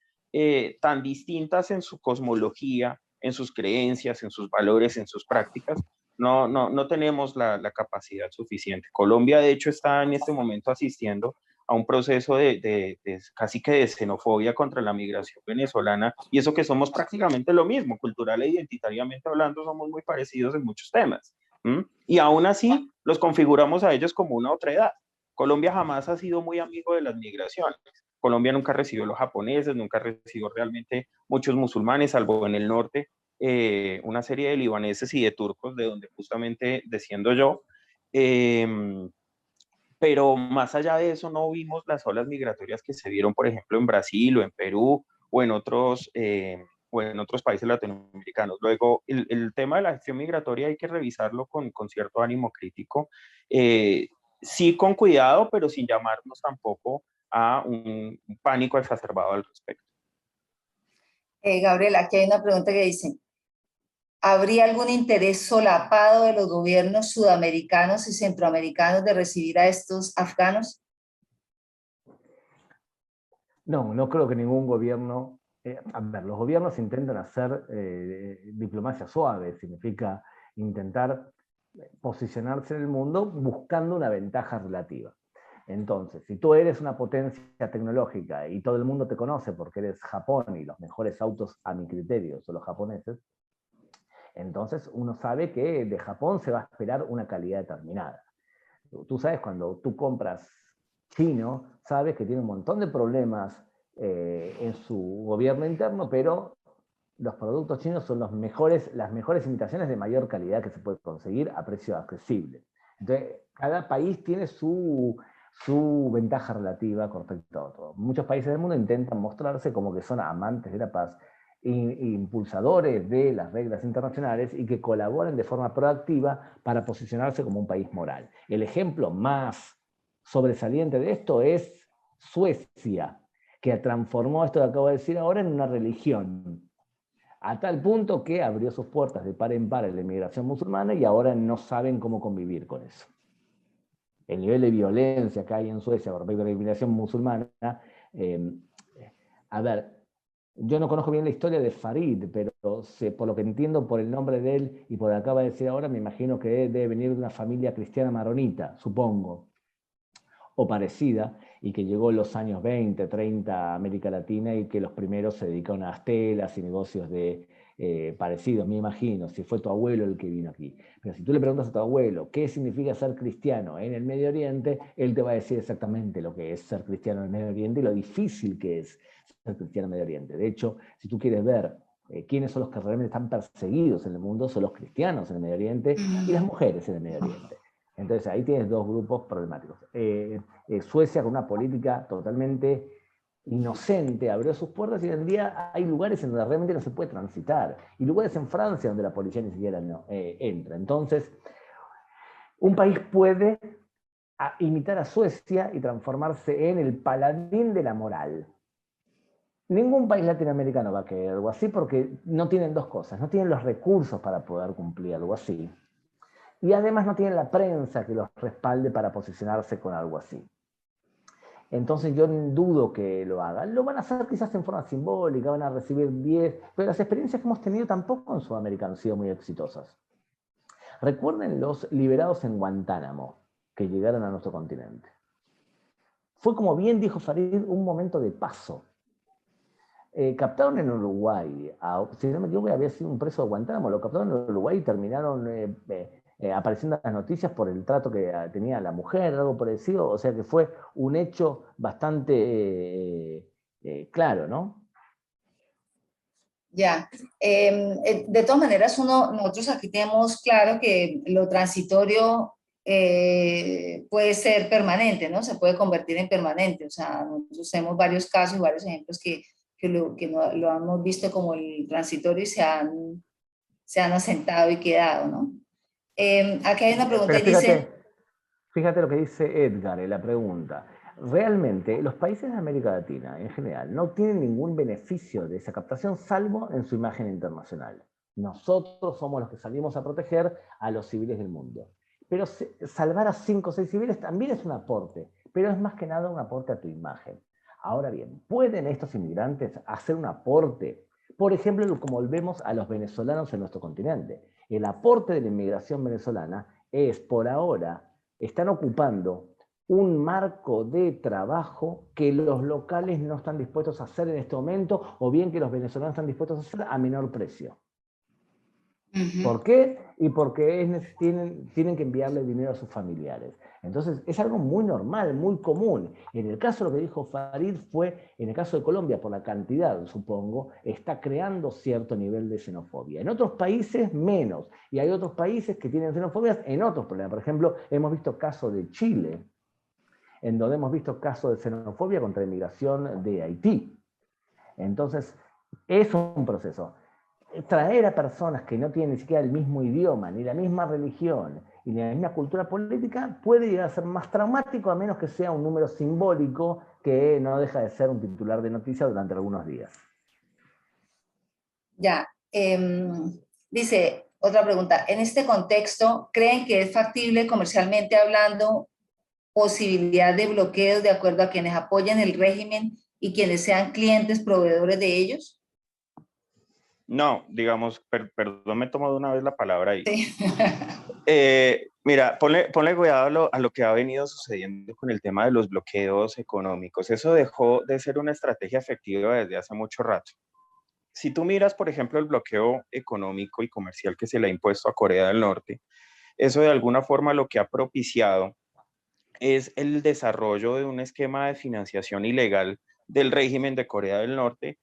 tan distintas en su cosmología, en sus creencias, en sus valores, en sus prácticas, no tenemos la capacidad suficiente. Colombia, de hecho, está en este momento asistiendo a un proceso de casi que de xenofobia contra la migración venezolana, y eso que somos prácticamente lo mismo, cultural e identitariamente hablando, somos muy parecidos en muchos temas. Y aún así los configuramos a ellos como una otra edad. Colombia jamás ha sido muy amigo de las migraciones. Colombia nunca recibió los japoneses, nunca recibió realmente muchos musulmanes, salvo en el norte, una serie de libaneses y de turcos, de donde justamente desciendo yo. Pero más allá de eso no vimos las olas migratorias que se vieron, por ejemplo, en Brasil o en Perú o en otros países latinoamericanos. Luego, el tema de la gestión migratoria hay que revisarlo con cierto ánimo crítico, sí con cuidado, pero sin llamarnos tampoco a un pánico exacerbado al respecto. Gabriela, aquí hay una pregunta que dice, ¿habría algún interés solapado de los gobiernos sudamericanos y centroamericanos de recibir a estos afganos? No, no creo que ningún gobierno... a ver, los gobiernos intentan hacer diplomacia suave, significa intentar posicionarse en el mundo buscando una ventaja relativa. Entonces, si tú eres una potencia tecnológica y todo el mundo te conoce porque eres Japón y los mejores autos a mi criterio son los japoneses, entonces uno sabe que de Japón se va a esperar una calidad determinada. Tú sabes, cuando tú compras chino, sabes que tiene un montón de problemas en su gobierno interno, pero los productos chinos son las mejores imitaciones de mayor calidad que se puede conseguir a precio accesible. Entonces, cada país tiene su ventaja relativa con respecto a otro. Muchos países del mundo intentan mostrarse como que son amantes de la paz, impulsadores de las reglas internacionales y que colaboran de forma proactiva para posicionarse como un país moral. El ejemplo más sobresaliente de esto es Suecia, que transformó esto que acabo de decir ahora en una religión, a tal punto que abrió sus puertas de par en par a la inmigración musulmana y ahora no saben cómo convivir con eso. El nivel de violencia que hay en Suecia con respecto a la inmigración musulmana, a ver, Yo no conozco bien la historia de Farid, pero por lo que entiendo por el nombre de él y por lo que acaba de decir ahora, me imagino que debe venir de una familia cristiana maronita, supongo, o parecida, y que llegó en los años 20, 30 a América Latina y que los primeros se dedicaron a las telas y negocios parecidos, me imagino, si fue tu abuelo el que vino aquí. Pero si tú le preguntas a tu abuelo qué significa ser cristiano en el Medio Oriente, él te va a decir exactamente lo que es ser cristiano en el Medio Oriente y lo difícil que es ser cristiano en el Medio Oriente. De hecho, si tú quieres ver quiénes son los que realmente están perseguidos en el mundo, son los cristianos en el Medio Oriente y las mujeres en el Medio Oriente. Entonces ahí tienes dos grupos problemáticos. Suecia, con una política totalmente inocente, abrió sus puertas y hoy en día hay lugares en donde realmente no se puede transitar. Y lugares en Francia donde la policía ni siquiera entra. Entonces, un país puede imitar a Suecia y transformarse en el paladín de la moral. Ningún país latinoamericano va a querer algo así porque no tienen dos cosas. No tienen los recursos para poder cumplir algo así. Y además no tienen la prensa que los respalde para posicionarse con algo así. Entonces yo dudo que lo hagan. Lo van a hacer quizás en forma simbólica, van a recibir 10, pero las experiencias que hemos tenido tampoco en Sudamérica han sido muy exitosas. Recuerden los liberados en Guantánamo que llegaron a nuestro continente. Fue, como bien dijo Farid, un momento de paso. Captaron en Uruguay, si no me equivoco, había sido un preso de Guantánamo, lo captaron en Uruguay y terminaron apareciendo en las noticias por el trato que tenía la mujer, algo parecido, o sea que fue un hecho bastante claro, ¿no? Ya, de todas maneras, nosotros aquí tenemos claro que lo transitorio puede ser permanente, ¿no? Se puede convertir en permanente, o sea, nosotros tenemos varios casos y varios ejemplos que lo hemos visto como el transitorio y se han asentado y quedado, ¿no? Aquí hay una pregunta y dice... Fíjate lo que dice Edgar en la pregunta. Realmente, los países de América Latina, en general, no tienen ningún beneficio de esa captación, salvo en su imagen internacional. Nosotros somos los que salimos a proteger a los civiles del mundo. Pero salvar a 5 o 6 civiles también es un aporte, pero es más que nada un aporte a tu imagen. Ahora bien, ¿pueden estos inmigrantes hacer un aporte? Por ejemplo, como volvemos a los venezolanos en nuestro continente. El aporte de la inmigración venezolana es, por ahora, están ocupando un marco de trabajo que los locales no están dispuestos a hacer en este momento, o bien que los venezolanos están dispuestos a hacer a menor precio. ¿Por qué? Y porque tienen que enviarle dinero a sus familiares. Entonces, es algo muy normal, muy común. En el caso de lo que dijo Farid fue, en el caso de Colombia, por la cantidad, supongo, está creando cierto nivel de xenofobia. En otros países, menos. Y hay otros países que tienen xenofobias en otros problemas. Por ejemplo, hemos visto casos de Chile, en donde hemos visto casos de xenofobia contra la inmigración de Haití. Entonces, es un proceso. Traer a personas que no tienen ni siquiera el mismo idioma, ni la misma religión, y ni la misma cultura política, puede llegar a ser más traumático, a menos que sea un número simbólico que no deja de ser un titular de noticias durante algunos días. Ya, dice otra pregunta. En este contexto, ¿creen que es factible comercialmente hablando posibilidad de bloqueos de acuerdo a quienes apoyan el régimen y quienes sean clientes proveedores de ellos? No, digamos, perdón, me tomo de una vez la palabra ahí. Sí. Mira, ponle cuidado a lo que ha venido sucediendo con el tema de los bloqueos económicos. Eso dejó de ser una estrategia efectiva desde hace mucho rato. Si tú miras, por ejemplo, el bloqueo económico y comercial que se le ha impuesto a Corea del Norte, eso de alguna forma lo que ha propiciado es el desarrollo de un esquema de financiación ilegal del régimen de Corea del Norte,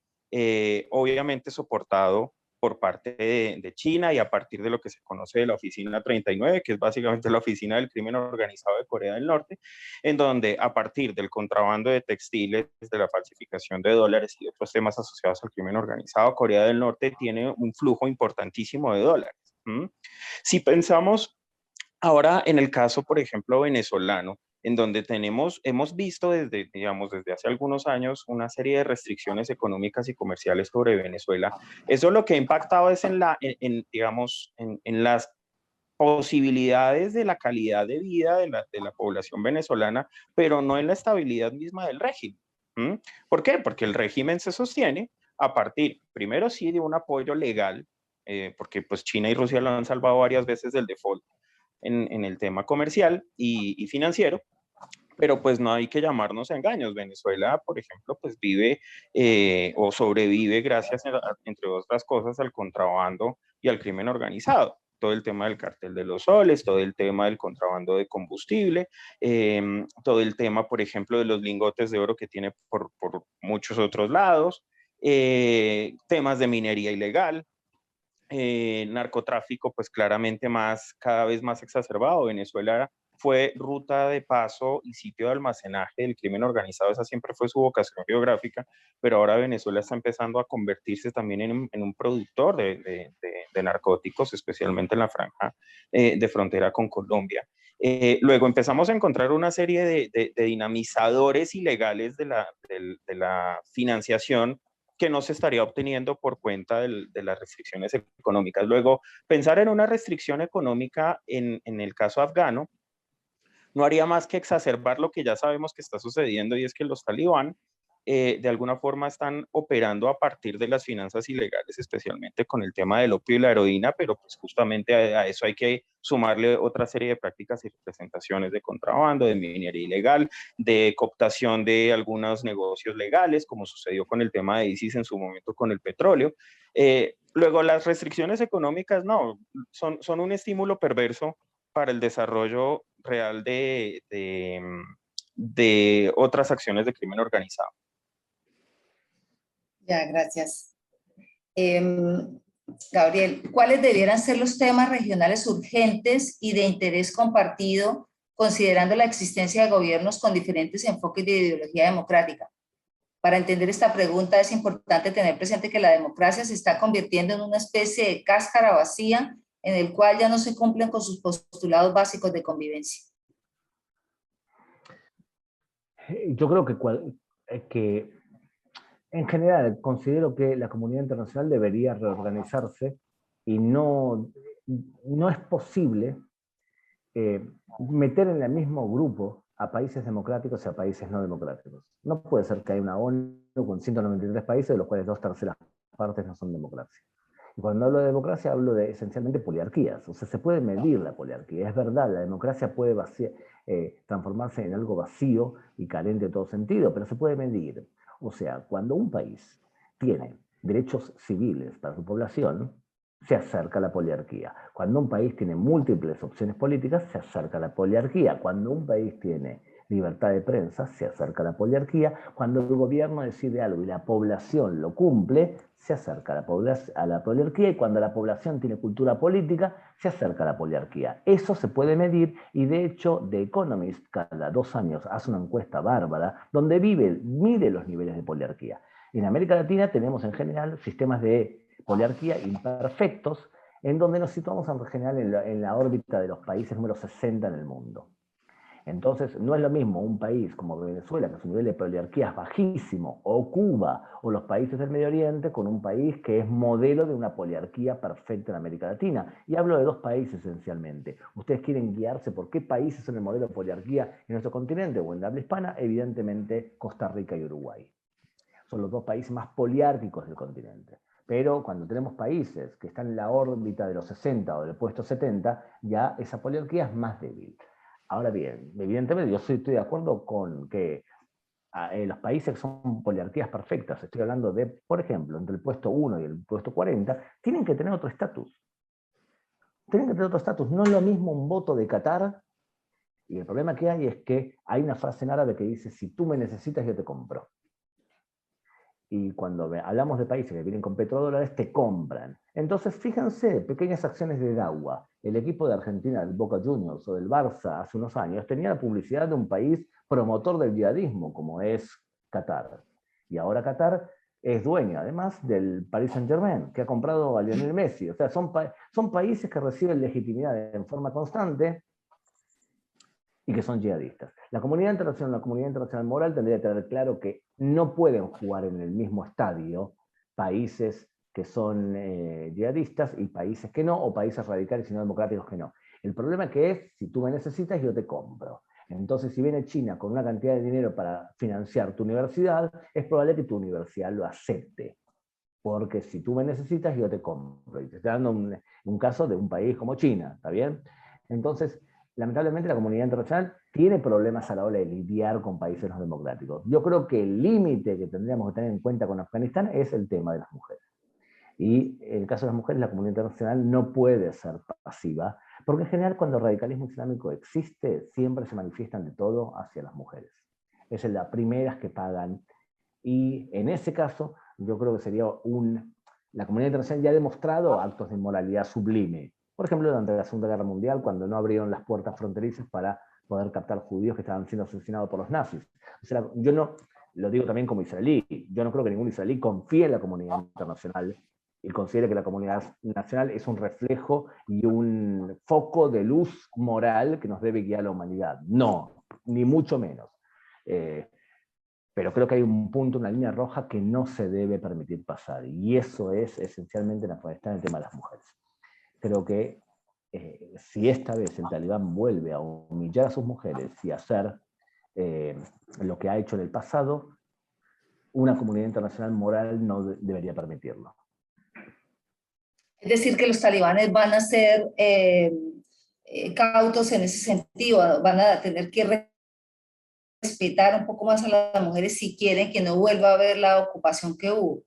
obviamente soportado por parte de China y a partir de lo que se conoce de la Oficina 39, que es básicamente la Oficina del Crimen Organizado de Corea del Norte, en donde a partir del contrabando de textiles, de la falsificación de dólares y otros temas asociados al crimen organizado, Corea del Norte tiene un flujo importantísimo de dólares. Si pensamos ahora en el caso, por ejemplo, venezolano, en donde hemos visto desde hace algunos años una serie de restricciones económicas y comerciales sobre Venezuela. Eso lo que ha impactado es en las posibilidades de la calidad de vida de la población venezolana, pero no en la estabilidad misma del régimen. ¿Por qué? Porque el régimen se sostiene a partir, primero sí, de un apoyo legal, porque pues China y Rusia lo han salvado varias veces del default en el tema comercial y financiero, pero pues no hay que llamarnos a engaños. Venezuela, por ejemplo, pues vive o sobrevive gracias, entre otras cosas, al contrabando y al crimen organizado. Todo el tema del cartel de los soles, todo el tema del contrabando de combustible, todo el tema, por ejemplo, de los lingotes de oro que tiene por muchos otros lados, temas de minería ilegal, narcotráfico, pues claramente cada vez más exacerbado. Venezuela fue ruta de paso y sitio de almacenaje del crimen organizado, esa siempre fue su vocación geográfica, pero ahora Venezuela está empezando a convertirse también en un productor de narcóticos, especialmente en la franja de frontera con Colombia. Luego empezamos a encontrar una serie de dinamizadores ilegales de la financiación que no se estaría obteniendo por cuenta de las restricciones económicas. Luego, pensar en una restricción económica en el caso afgano no haría más que exacerbar lo que ya sabemos que está sucediendo, y es que los talibán de alguna forma están operando a partir de las finanzas ilegales, especialmente con el tema del opio y la heroína, pero pues justamente a eso hay que sumarle otra serie de prácticas y representaciones de contrabando, de minería ilegal, de cooptación de algunos negocios legales, como sucedió con el tema de ISIS en su momento con el petróleo. Luego, las restricciones económicas no, son un estímulo perverso para el desarrollo real de otras acciones de crimen organizado. Ya, gracias. Gabriel, ¿cuáles debieran ser los temas regionales urgentes y de interés compartido, considerando la existencia de gobiernos con diferentes enfoques de ideología democrática? Para entender esta pregunta es importante tener presente que la democracia se está convirtiendo en una especie de cáscara vacía en el cual ya no se cumplen con sus postulados básicos de convivencia. Yo creo que en general considero que la comunidad internacional debería reorganizarse y no es posible meter en el mismo grupo a países democráticos y a países no democráticos. No puede ser que haya una ONU con 193 países, de los cuales 2/3 partes no son democracia. Y cuando hablo de democracia, hablo de esencialmente poliarquías. O sea, se puede medir la poliarquía. Es verdad, la democracia puede transformarse en algo vacío y carente de todo sentido, pero se puede medir. O sea, cuando un país tiene derechos civiles para su población, se acerca a la poliarquía. Cuando un país tiene múltiples opciones políticas, se acerca a la poliarquía. Cuando un país tiene libertad de prensa, se acerca a la poliarquía. Cuando el gobierno decide algo y la población lo cumple, se acerca a la poliarquía. Y cuando la población tiene cultura política, se acerca a la poliarquía. Eso se puede medir, y de hecho The Economist cada 2 años hace una encuesta bárbara donde mide los niveles de poliarquía. En América Latina tenemos en general sistemas de poliarquía imperfectos, en donde nos situamos en general en la órbita de los países número 60 en el mundo. Entonces, no es lo mismo un país como Venezuela, que su nivel de poliarquía es bajísimo, o Cuba, o los países del Medio Oriente, con un país que es modelo de una poliarquía perfecta en América Latina. Y hablo de 2 países esencialmente. ¿Ustedes quieren guiarse por qué países son el modelo de poliarquía en nuestro continente o en la habla hispana? Evidentemente, Costa Rica y Uruguay. Son los 2 países más poliárquicos del continente. Pero cuando tenemos países que están en la órbita de los 60 o del puesto 70, ya esa poliarquía es más débil. Ahora bien, evidentemente yo estoy de acuerdo con que los países que son poliarquías perfectas, estoy hablando de, por ejemplo, entre el puesto 1 y el puesto 40, tienen que tener otro estatus. Tienen que tener otro estatus. No es lo mismo un voto de Qatar, y el problema que hay es que hay una frase en árabe que dice: si tú me necesitas, yo te compro. Y cuando hablamos de países que vienen con petrodólares, te compran. Entonces, fíjense, pequeñas acciones de Dawa. El equipo de Argentina, del Boca Juniors o del Barça, hace unos años, tenía la publicidad de un país promotor del yihadismo, como es Qatar. Y ahora Qatar es dueño, además, del Paris Saint-Germain, que ha comprado a Lionel Messi. O sea, son países que reciben legitimidad en forma constante y que son yihadistas. La comunidad internacional moral tendría que tener claro que no pueden jugar en el mismo estadio países que son yihadistas y países que no, o países radicales y no democráticos que no. El problema que es, si tú me necesitas, yo te compro. Entonces, si viene China con una cantidad de dinero para financiar tu universidad, es probable que tu universidad lo acepte. porque si tú me necesitas, yo te compro. Y te estoy dando un caso de un país como China, ¿está bien? Entonces, lamentablemente la comunidad internacional tiene problemas a la hora de lidiar con países no democráticos. Yo creo que el límite que tendríamos que tener en cuenta con Afganistán es el tema de las mujeres. Y en el caso de las mujeres, la comunidad internacional no puede ser pasiva, porque en general cuando el radicalismo islámico existe, siempre se manifiestan de todo hacia las mujeres. Es las primeras que pagan. Y en ese caso, yo creo que sería la comunidad internacional ya ha demostrado actos de inmoralidad sublime. Por ejemplo, durante la Segunda Guerra Mundial, cuando no abrieron las puertas fronterizas para poder captar judíos que estaban siendo asesinados por los nazis. O sea, yo no, lo digo también como israelí, yo no creo que ningún israelí confíe en la comunidad internacional y considere que la comunidad nacional es un reflejo y un foco de luz moral que nos debe guiar a la humanidad. No, ni mucho menos. Pero creo que hay un punto, una línea roja que no se debe permitir pasar, y eso es esencialmente en Afganistán el tema de las mujeres. Creo que si esta vez el Talibán vuelve a humillar a sus mujeres y a hacer lo que ha hecho en el pasado, una comunidad internacional moral no debería permitirlo. Es decir, que los talibanes van a ser cautos en ese sentido, van a tener que respetar un poco más a las mujeres si quieren que no vuelva a haber la ocupación que hubo.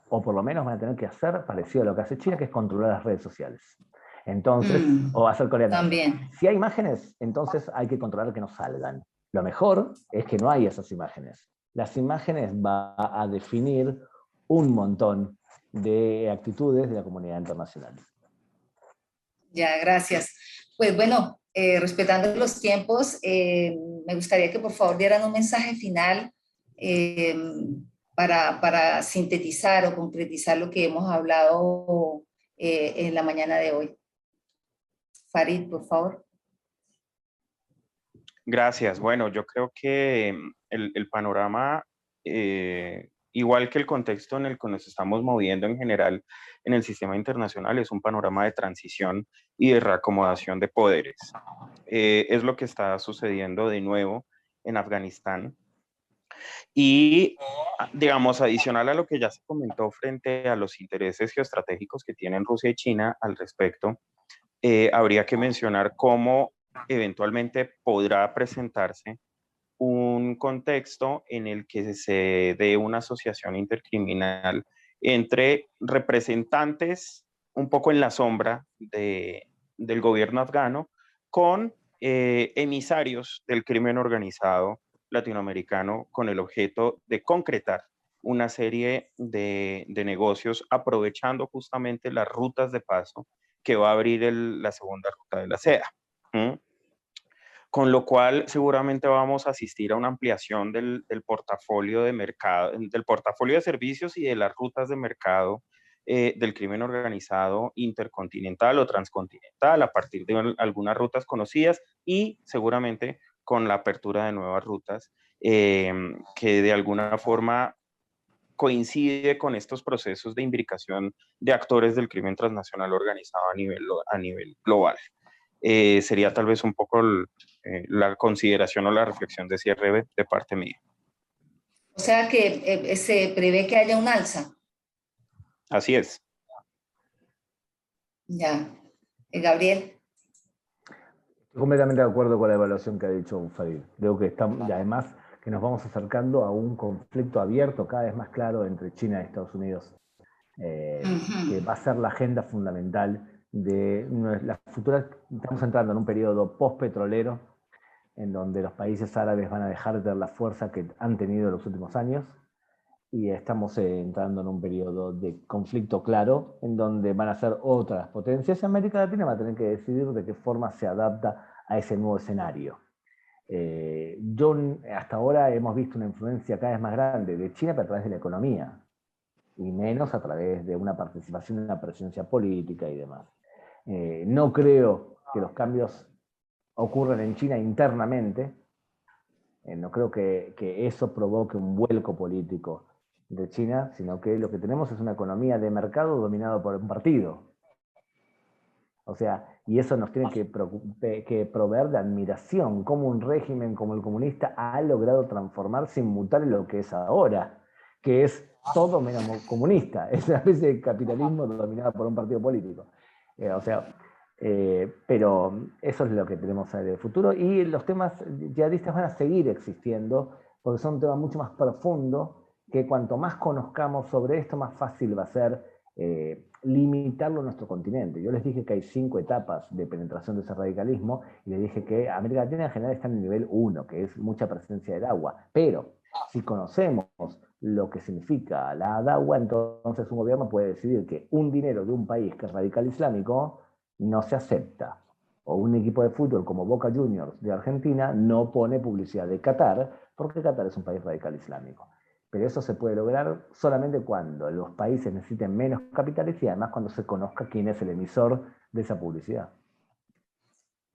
O por lo menos van a tener que hacer parecido a lo que hace China, que es controlar las redes sociales. Entonces, o hacer Corea del Norte. También. Si hay imágenes, entonces hay que controlar que no salgan. Lo mejor es que no haya esas imágenes. Las imágenes van a definir un montón de actitudes de la comunidad internacional. Ya, gracias. Pues bueno, respetando los tiempos, me gustaría que por favor dieran un mensaje final para sintetizar o concretizar lo que hemos hablado en la mañana de hoy. Farid, por favor. Gracias. Bueno, yo creo que el panorama, igual que el contexto en el que nos estamos moviendo en general en el sistema internacional, es un panorama de transición y de reacomodación de poderes. Es lo que está sucediendo de nuevo en Afganistán. Y, digamos, adicional a lo que ya se comentó frente a los intereses geoestratégicos que tienen Rusia y China al respecto, habría que mencionar cómo eventualmente podrá presentarse un contexto en el que se dé una asociación intercriminal entre representantes un poco en la sombra del gobierno afgano con emisarios del crimen organizado latinoamericano con el objeto de concretar una serie de negocios aprovechando justamente las rutas de paso que va a abrir la segunda ruta de la seda. Con lo cual seguramente vamos a asistir a una ampliación del portafolio de mercado, del portafolio de servicios y de las rutas de mercado del crimen organizado intercontinental o transcontinental a partir de algunas rutas conocidas y seguramente con la apertura de nuevas rutas que de alguna forma coincide con estos procesos de imbricación de actores del crimen transnacional organizado a nivel global. Sería tal vez un poco la consideración o la reflexión de cierre de parte mía. O sea que se prevé que haya un alza. Así es. Ya. Gabriel. Estoy completamente de acuerdo con la evaluación que ha dicho Farid. Creo que estamos, y además que nos vamos acercando a un conflicto abierto cada vez más claro entre China y Estados Unidos, que va a ser la agenda fundamental de las futuras. Estamos entrando en un periodo post-petrolero, en donde los países árabes van a dejar de tener la fuerza que han tenido en los últimos años, y estamos entrando en un periodo de conflicto claro, en donde van a ser otras potencias, y América Latina va a tener que decidir de qué forma se adapta a ese nuevo escenario. Hasta ahora hemos visto una influencia cada vez más grande de China, pero a través de la economía, y menos a través de una participación en la presencia política y demás. No creo que los cambios ocurran en China internamente, no creo que eso provoque un vuelco político de China, sino que lo que tenemos es una economía de mercado dominado por un partido. O sea, y eso nos tiene que proveer de admiración, cómo un régimen como el comunista ha logrado transformarse y mutar en lo que es ahora, que es todo menos comunista, es una especie de capitalismo dominado por un partido político. Pero eso es lo que tenemos en el futuro, y los temas yihadistas van a seguir existiendo, porque son un tema mucho más profundo, que cuanto más conozcamos sobre esto, más fácil va a ser limitarlo en nuestro continente. Yo les dije que hay 5 etapas de penetración de ese radicalismo, y les dije que América Latina en general está en el nivel 1, que es mucha presencia del agua, pero si conocemos lo que significa la DAWA, entonces un gobierno puede decidir que un dinero de un país que es radical islámico no se acepta. O un equipo de fútbol como Boca Juniors de Argentina no pone publicidad de Qatar, porque Qatar es un país radical islámico. Pero eso se puede lograr solamente cuando los países necesiten menos capitales, y además cuando se conozca quién es el emisor de esa publicidad.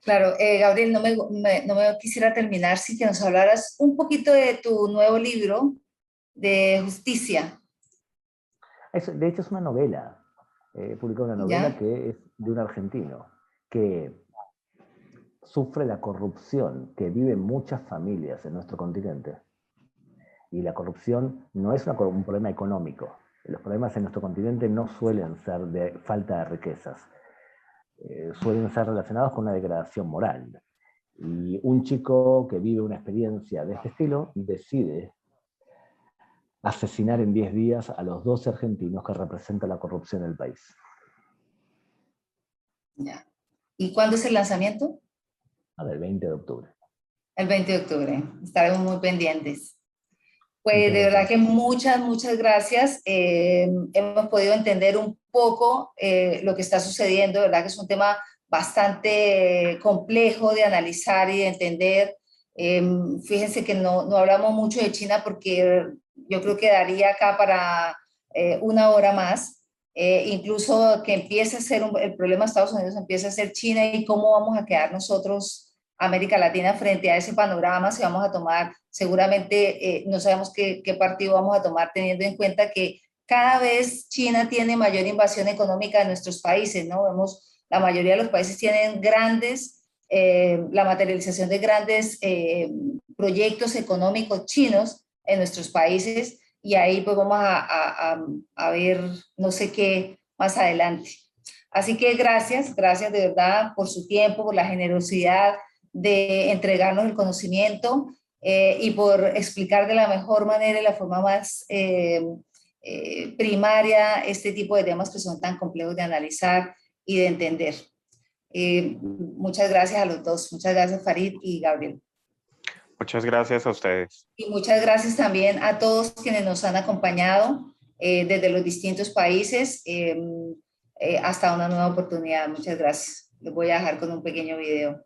Claro, Gabriel, no me quisiera terminar sin que nos hablaras un poquito de tu nuevo libro de justicia. De hecho, es una novela. He publicado una novela ¿Ya? que es de un argentino que sufre la corrupción que viven muchas familias en nuestro continente. Y la corrupción no es un problema económico. Los problemas en nuestro continente no suelen ser de falta de riquezas. Suelen ser relacionados con una degradación moral. Y un chico que vive una experiencia de este estilo decide asesinar en 10 días a los 12 argentinos que representan la corrupción en el país. Ya. ¿Y cuándo es el lanzamiento? El 20 de octubre. El 20 de octubre. Estaremos muy pendientes. Pues Muchas de verdad gracias. que muchas gracias. Hemos podido entender un poco lo que está sucediendo, ¿verdad? Que es un tema bastante complejo de analizar y de entender. Fíjense que no hablamos mucho de China, porque yo creo que daría acá para 1 hora más. Incluso que empiece a ser el problema de Estados Unidos, empieza a ser China, y cómo vamos a quedar nosotros, América Latina, frente a ese panorama, si vamos a tomar, seguramente no sabemos qué partido vamos a tomar, teniendo en cuenta que cada vez China tiene mayor invasión económica en nuestros países, ¿no? Vemos, la mayoría de los países tienen la materialización de grandes proyectos económicos chinos en nuestros países, y ahí pues vamos a ver no sé qué más adelante. Así que gracias de verdad por su tiempo, por la generosidad de entregarnos el conocimiento y por explicar de la mejor manera y la forma más primaria este tipo de temas que son tan complejos de analizar y de entender. Muchas gracias a los dos. Muchas gracias, Farid y Gabriel. Muchas gracias a ustedes. Y muchas gracias también a todos quienes nos han acompañado desde los distintos países hasta una nueva oportunidad. Muchas gracias. Les voy a dejar con un pequeño video.